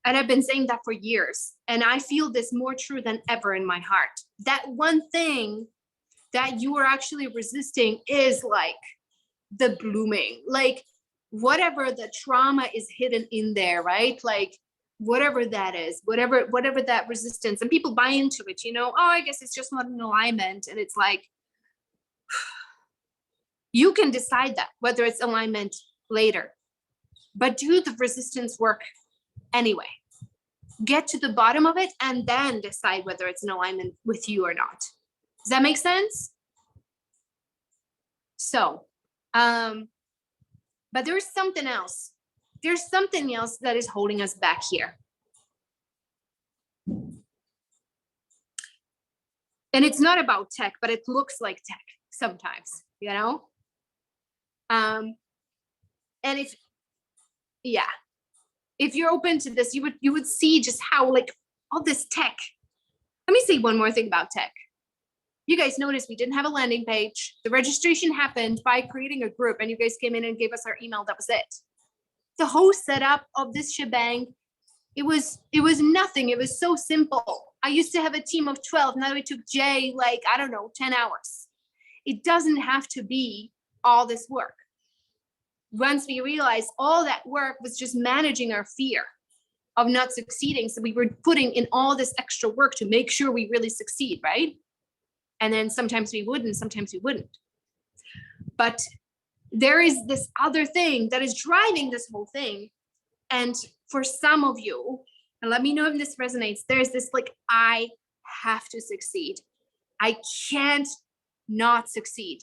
And I've been saying that for years, and I feel this more true than ever in my heart. That one thing that you are actually resisting is like the blooming, like whatever the trauma is hidden in there, right? Like whatever that is, whatever that resistance, and people buy into it, I guess it's just not in alignment. And it's like, you can decide that, whether it's alignment later, but do the resistance work anyway. Get to the bottom of it and then decide whether it's in alignment with you or not. Does that make sense? So, but there's something else. There's something else that is holding us back here. And it's not about tech, but it looks like tech sometimes, and if you're open to this, you would see just how, like, all this tech. Let me say one more thing about tech. You guys noticed we didn't have a landing page. The registration happened by creating a group, and you guys came in and gave us our email. That was it. The whole setup of this shebang, it was nothing. It was so simple. I used to have a team of 12. Now it took Jay, 10 hours. It doesn't have to be all this work. Once we realized all that work was just managing our fear of not succeeding. So we were putting in all this extra work to make sure we really succeed, right? And then sometimes we would, and sometimes we wouldn't. But there is this other thing that is driving this whole thing. And for some of you, and let me know if this resonates, there's this I have to succeed. I can't not succeed.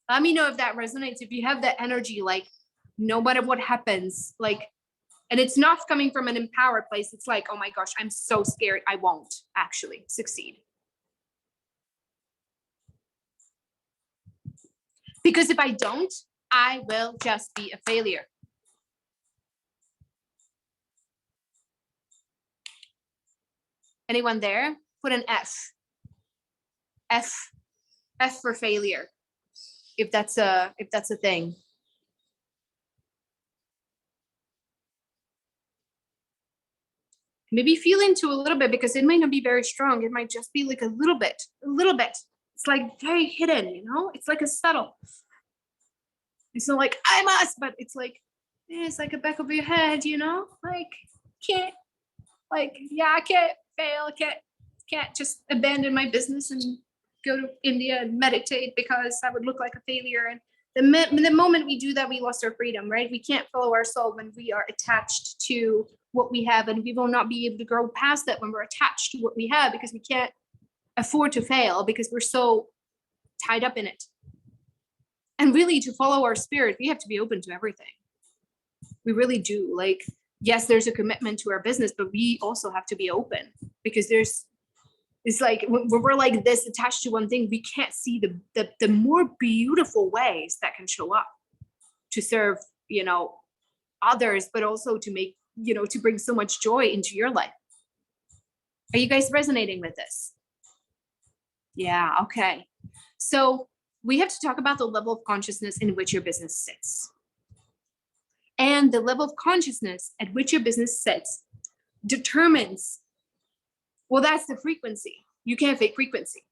Let me know if that resonates. If you have that energy, no matter what happens, and it's not coming from an empowered place. It's like, oh my gosh, I'm so scared I won't actually succeed. Because if I don't, I will just be a failure. Anyone there? Put an F. F for failure. If that's a thing. Maybe feel into a little bit, because it might not be very strong. It might just be like a little bit. It's like very hidden, you know? It's like a subtle. It's not like I must, but it's like a back of your head, you know? Like, can't, like, yeah, I can't fail. Can't just abandon my business and go to India and meditate because I would look like a failure. And the moment we do that, we lost our freedom, right? We can't follow our soul when we are attached to what we have, and we will not be able to grow past that when we're attached to what we have, because we can't afford to fail because we're so tied up in it. And really, to follow our spirit, we have to be open to everything. We really do. Like, yes, there's a commitment to our business, but we also have to be open, because it's like when we're like this attached to one thing, we can't see the more beautiful ways that can show up to serve, you know, others, but also to make, you know, to bring so much joy into your life. Are you guys resonating with this? Yeah, okay. So we have to talk about the level of consciousness in which your business sits. And the level of consciousness at which your business sits determines, well, that's the frequency. You can't fake frequency.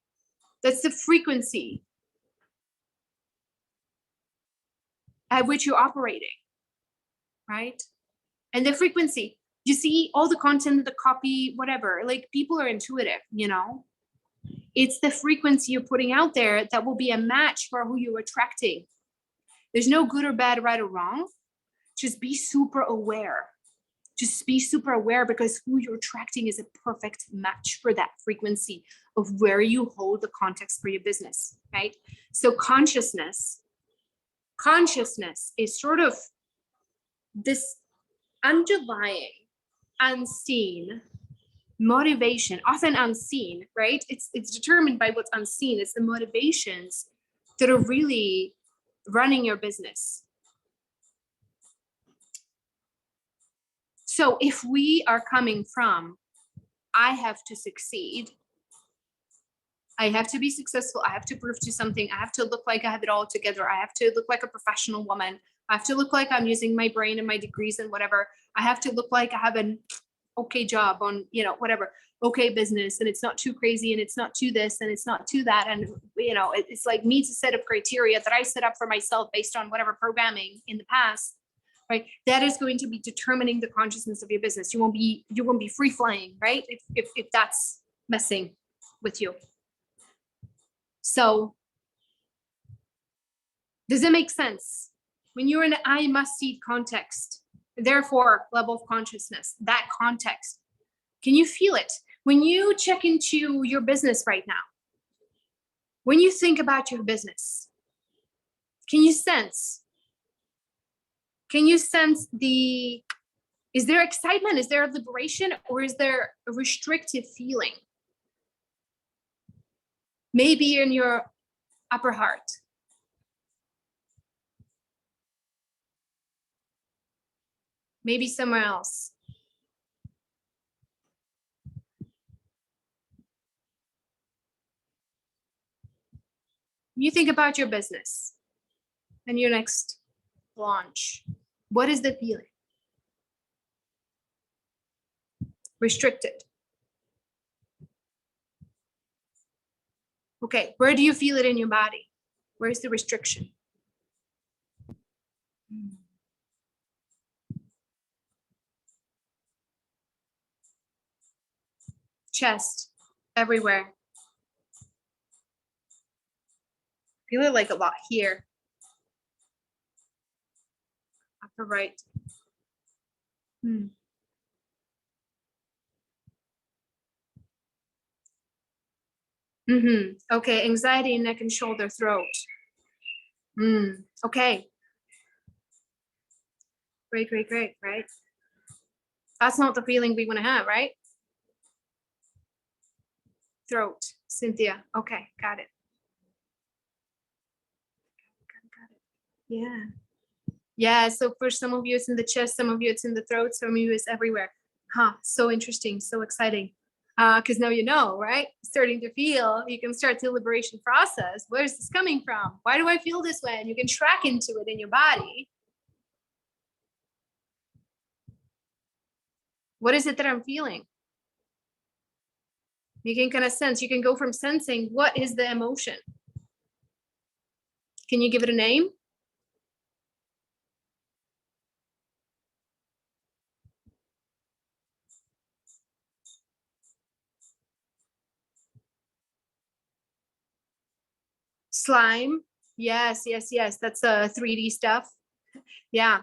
That's the frequency at which you're operating, right? And the frequency, you see all the content, the copy, whatever, like people are intuitive, you know? It's the frequency you're putting out there that will be a match for who you're attracting. There's no good or bad, right or wrong. Just be super aware. Just be super aware, because who you're attracting is a perfect match for that frequency of where you hold the context for your business, right? So consciousness is sort of this underlying, unseen motivation, often unseen, right? It's determined by what's unseen. It's the motivations that are really running your business. So if we are coming from, I have to succeed, I have to be successful, I have to prove to something, I have to look like I have it all together, I have to look like a professional woman, I have to look like I'm using my brain and my degrees and whatever, I have to look like I have an okay job on, you know, whatever, okay business, and it's not too crazy, and it's not too this, and it's not too that, and you know, it's like meets a set of criteria that I set up for myself based on whatever programming in the past, right? That is going to be determining the consciousness of your business. You won't be free flying, right? If that's messing with you. So does it make sense? When you're in an I must see context, therefore level of consciousness, that context, can you feel it? When you check into your business right now, when you think about your business, can you sense is there excitement? Is there a liberation? Or is there a restrictive feeling? Maybe in your upper heart. Maybe somewhere else. You think about your business and your next launch. What is the feeling? Restricted. Okay, where do you feel it in your body? Where's the restriction? Chest, everywhere. Feel it like a lot here. Upper right. Okay, anxiety, neck and shoulder, throat. Okay. Great, right? That's not the feeling we want to have, right? Throat, Cynthia. Okay, got it. Yeah. Yeah. So for some of you, it's in the chest. Some of you, it's in the throat. Some of you, it's everywhere. Huh. So interesting. So exciting. Because now you know, right? Starting to feel, you can start the liberation process. Where's this coming from? Why do I feel this way? And you can track into it in your body. What is it that I'm feeling? You can kind of sense, you can go from sensing, what is the emotion? Can you give it a name? Slime. Yes, yes, yes. That's 3D stuff. Yeah.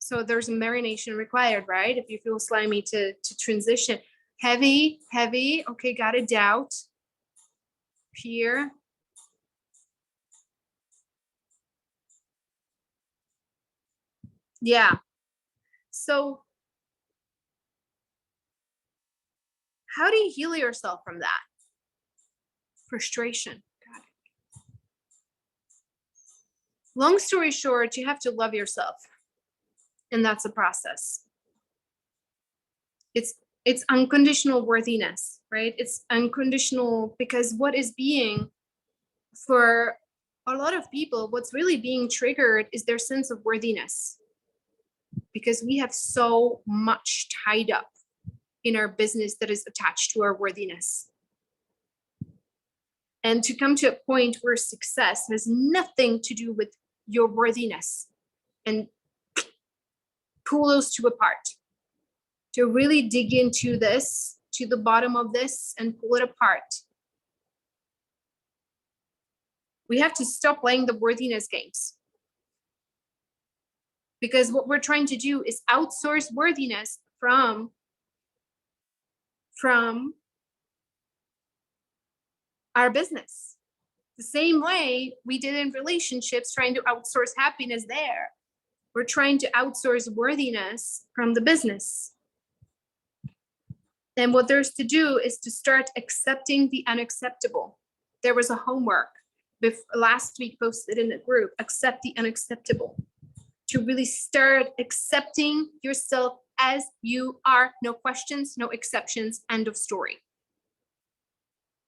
So there's a marination required, right? If you feel slimy to transition. Heavy, heavy. Okay, got a doubt. Here. Yeah. So how do you heal yourself from that? Frustration. Got it. Long story short, you have to love yourself. And that's a process. It's unconditional worthiness, right? It's unconditional, because what is being, for a lot of people, what's really being triggered is their sense of worthiness, because we have so much tied up in our business that is attached to our worthiness. And to come to a point where success has nothing to do with your worthiness, and pull those two apart, to really dig into this, to the bottom of this, and pull it apart. We have to stop playing the worthiness games, because what we're trying to do is outsource worthiness from our business. The same way we did in relationships, trying to outsource happiness there. We're trying to outsource worthiness from the business. And what there's to do is to start accepting the unacceptable. There was a homework last week posted in the group, accept the unacceptable. To really start accepting yourself as you are, no questions, no exceptions, end of story.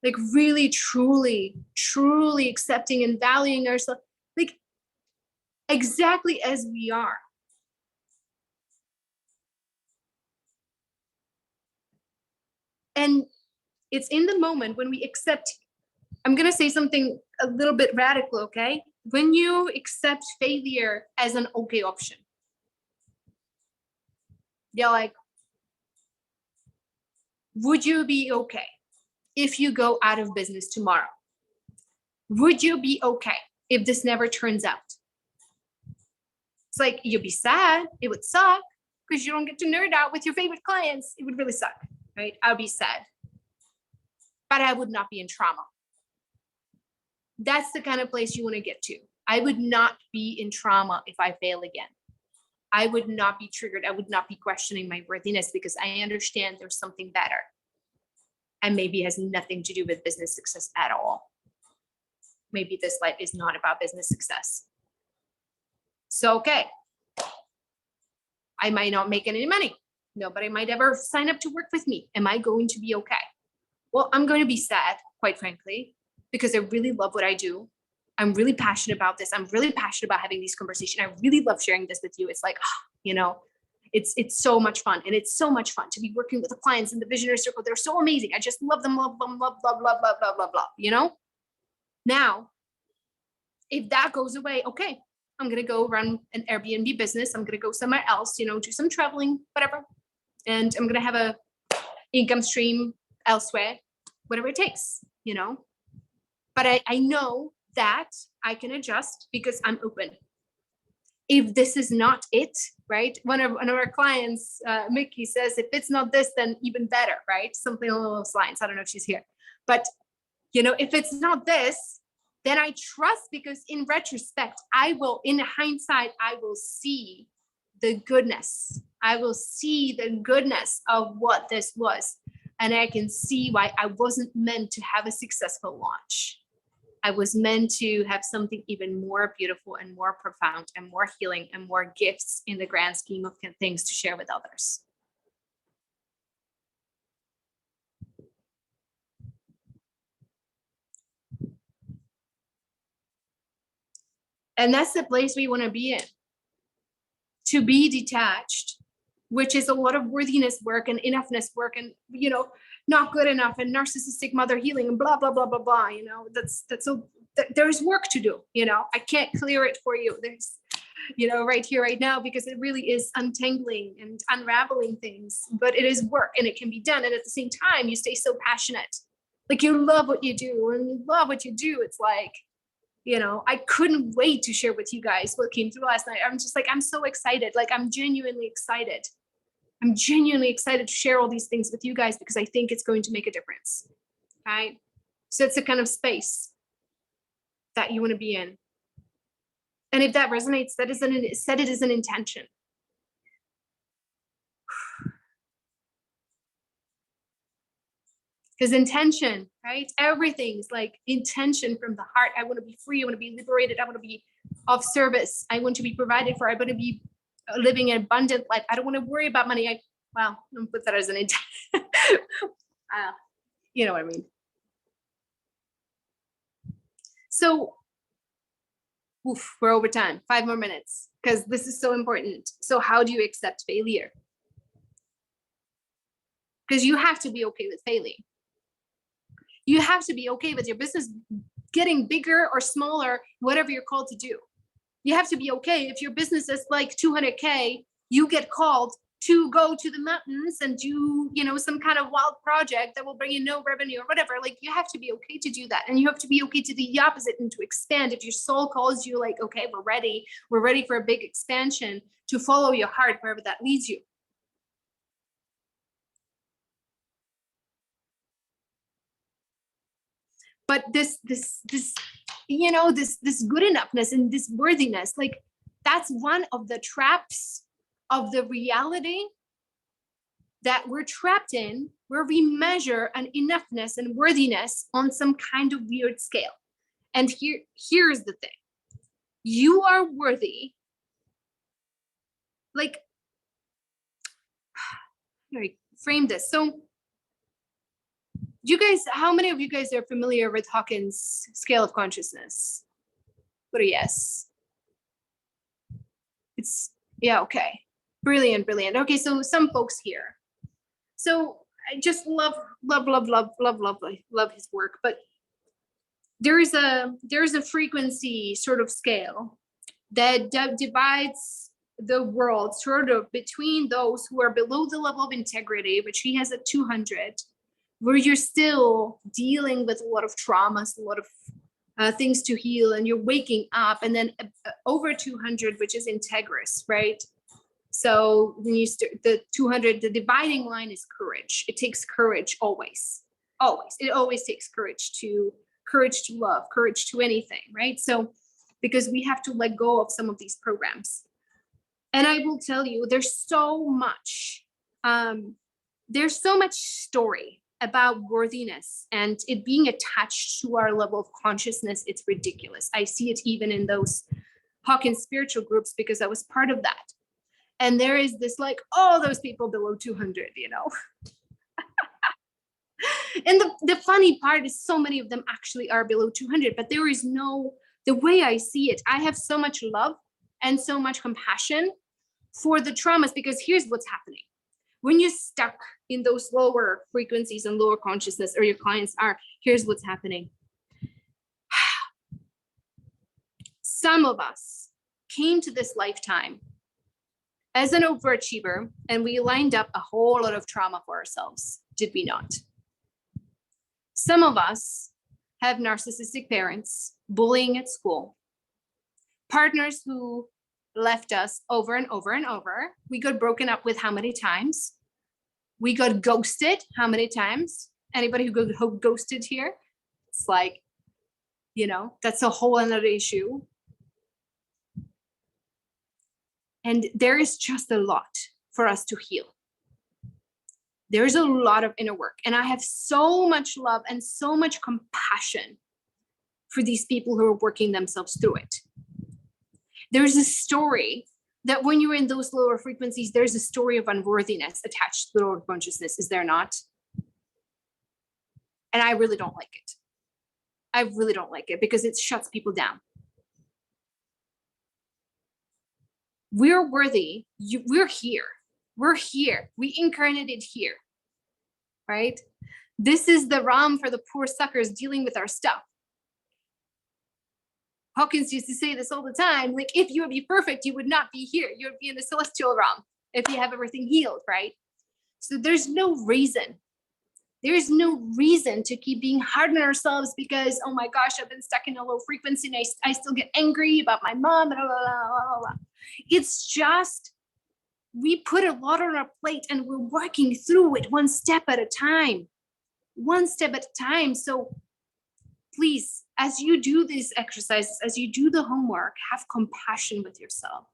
Like really, truly, truly accepting and valuing ourselves, like exactly as we are. And it's in the moment when we accept, I'm going to say something a little bit radical, okay? When you accept failure as an okay option, you're like, would you be okay if you go out of business tomorrow? Would you be okay if this never turns out? It's like, you'd be sad. It would suck because you don't get to nerd out with your favorite clients. It would really suck, right? I would be sad, but I would not be in trauma. That's the kind of place you want to get to. I would not be in trauma if I fail again. I would not be triggered. I would not be questioning my worthiness, because I understand there's something better. And maybe it has nothing to do with business success at all. Maybe this life is not about business success. So, okay, I might not make any money. Nobody might ever sign up to work with me. Am I going to be okay? Well, I'm going to be sad, quite frankly, because I really love what I do. I'm really passionate about this. I'm really passionate about having these conversations. I really love sharing this with you. It's like, you know, it's so much fun. And it's so much fun to be working with the clients in the visionary circle. They're so amazing. I just love them, love, blah, blah, blah, blah, blah, blah, blah, you know? Now, if that goes away, okay, I'm going to go run an Airbnb business. I'm going to go somewhere else, you know, do some traveling, whatever. And I'm going to have a income stream elsewhere, whatever it takes, you know? But I know that I can adjust because I'm open. If this is not it, right? One of our clients, Mickey, says, if it's not this, then even better, right? Something along those lines. I don't know if she's here. But, you know, if it's not this, then I trust, because in retrospect, in hindsight, I will see the goodness. I will see the goodness of what this was. And I can see why I wasn't meant to have a successful launch. I was meant to have something even more beautiful and more profound and more healing and more gifts in the grand scheme of things to share with others. And that's the place we want to be in. To be detached, which is a lot of worthiness work and enoughness work and, you know, not good enough and narcissistic mother healing and blah, blah, blah, blah, blah, you know, there's work to do, you know, I can't clear it for you. There's, you know, right here, right now, because it really is untangling and unraveling things, but it is work and it can be done. And at the same time, you stay so passionate, like you love what you do and you love what you do. It's like, you know, I couldn't wait to share with you guys what came through last night. I'm just like, I'm so excited. Like, I'm genuinely excited. I'm genuinely excited to share all these things with you guys because I think it's going to make a difference. Right? So it's the kind of space that you want to be in. And if that resonates, set it as an intention. Because intention, right? Everything's like intention from the heart. I want to be free. I want to be liberated. I want to be of service. I want to be provided for. I want to be living an abundant life. I don't want to worry about money. Well, don't put that as an intention. You know what I mean? So, we're over time. 5 more minutes because this is so important. So how do you accept failure? Because you have to be okay with failing. You have to be okay with your business getting bigger or smaller, whatever you're called to do. You have to be okay if your business is like 200K, you get called to go to the mountains and do, you know, some kind of wild project that will bring you no revenue or whatever. Like, you have to be okay to do that. And you have to be okay to do the opposite and to expand. If your soul calls you like, okay, we're ready for a big expansion, to follow your heart wherever that leads you. But this, you know, this good enoughness and this worthiness, like, that's one of the traps of the reality that we're trapped in, where we measure an enoughness and worthiness on some kind of weird scale. And here's the thing. You are worthy. Like, how do I frame this? So you guys, how many of you guys are familiar with Hawkins' scale of consciousness? Put a yes. It's, yeah, okay. Brilliant. Okay, so some folks here. So I just love his work, but there's a frequency sort of scale that divides the world sort of between those who are below the level of integrity, which he has at 200, where you're still dealing with a lot of traumas, a lot of things to heal, and you're waking up, and then over 200, which is integrous, right? So when you start the 200, the dividing line is courage. It takes courage always. It always takes courage to love, courage to anything, right? So because we have to let go of some of these programs. And I will tell you, there's so much story about worthiness and it being attached to our level of consciousness. It's ridiculous. I see it even in those Hawkins spiritual groups because I was part of that. And there is this like, oh, those people below 200, you know. And the funny part is so many of them actually are below 200, but there is no, the way I see it, I have so much love and so much compassion for the traumas, because here's what's happening. When you're stuck in those lower frequencies and lower consciousness, or your clients are, here's what's happening. Some of us came to this lifetime as an overachiever, and we lined up a whole lot of trauma for ourselves, did we not? Some of us have narcissistic parents, bullying at school, partners who left us over and over and over. We got broken up with how many times? We got ghosted how many times? Anybody who got ghosted here? It's like, you know, that's a whole another issue. And there is just a lot for us to heal. There's a lot of inner work. And I have so much love and so much compassion for these people who are working themselves through it. There's a story that when you're in those lower frequencies, there's a story of unworthiness attached to the lower consciousness, is there not? And I really don't like it. I really don't like it because it shuts people down. We're worthy. We're here. We're here. We incarnated here, right? This is the realm for the poor suckers dealing with our stuff. Hawkins used to say this all the time, like, if you would be perfect, you would not be here. You would be in the celestial realm if you have everything healed, right? So there's no reason. There's no reason to keep being hard on ourselves because, oh my gosh, I've been stuck in a low frequency and I still get angry about my mom, blah, blah, blah, blah, blah. It's just, we put a lot on our plate and we're working through it one step at a time. One step at a time. So please, as you do these exercises, as you do the homework, have compassion with yourself.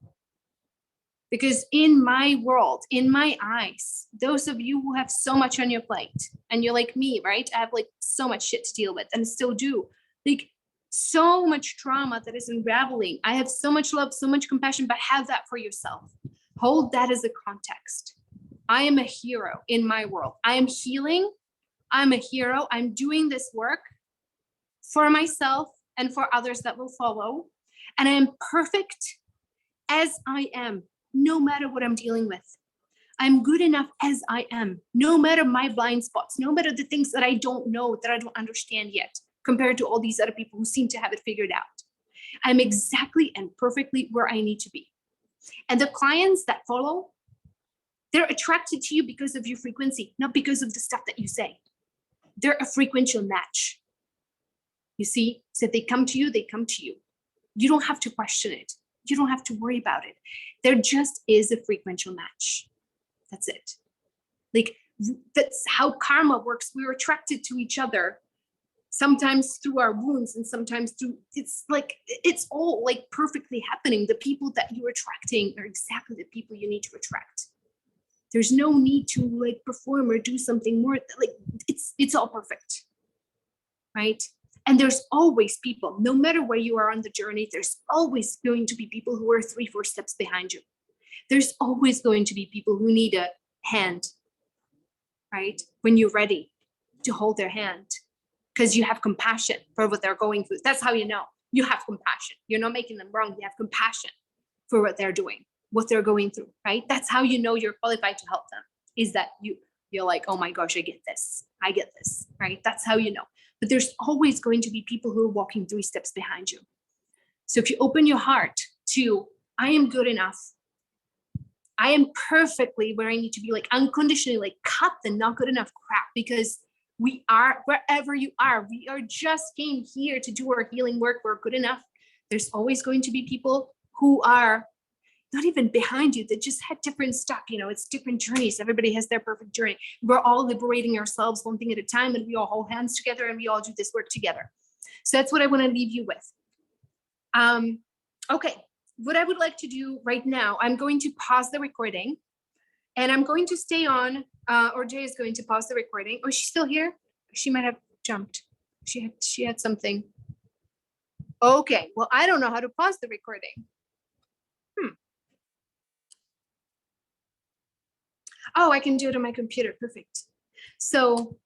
Because in my world, in my eyes, those of you who have so much on your plate, and you're like me, right? I have like so much shit to deal with and still do. Like so much trauma that is unraveling. I have so much love, so much compassion, but have that for yourself. Hold that as a context. I am a hero in my world. I am healing. I'm a hero. I'm doing this work for myself and for others that will follow. And I am perfect as I am, no matter what I'm dealing with. I'm good enough as I am, no matter my blind spots, no matter the things that I don't know, that I don't understand yet, compared to all these other people who seem to have it figured out. I'm exactly and perfectly where I need to be. And the clients that follow, they're attracted to you because of your frequency, not because of the stuff that you say. They're a frequential match. You see, so they come to you, they come to you. You don't have to question it. You don't have to worry about it. There just is a frequential match. That's it. Like, that's how karma works. We're attracted to each other, sometimes through our wounds and sometimes through, it's like, it's all like perfectly happening. The people that you're attracting are exactly the people you need to attract. There's no need to like perform or do something more, like it's all perfect, right? And there's always people, no matter where you are on the journey, there's always going to be people who are 3-4 steps behind you. There's always going to be people who need a hand, right? When you're ready to hold their hand, because you have compassion for what they're going through. That's how you know you have compassion. You're not making them wrong. You have compassion for what they're doing, what they're going through, right? That's how you know you're qualified to help them, is that you're like, oh my gosh, I get this, right? That's how you know. But there's always going to be people who are walking 3 steps behind you. So if you open your heart to, I am good enough, I am perfectly where I need to be, like unconditionally, like cut the not good enough crap, because we are, wherever you are, we are just came here to do our healing work. We're good enough. There's always going to be people who are not even behind you, that just had different stuff. You know, it's different journeys. Everybody has their perfect journey. We're all liberating ourselves one thing at a time, and we all hold hands together and we all do this work together. So that's what I want to leave you with. Okay, what I would like to do right now, I'm going to pause the recording and I'm going to stay on, or Jay is going to pause the recording. Oh, she's still here? She might have jumped. She had something. Okay, well, I don't know how to pause the recording. Oh, I can do it on my computer. Perfect. So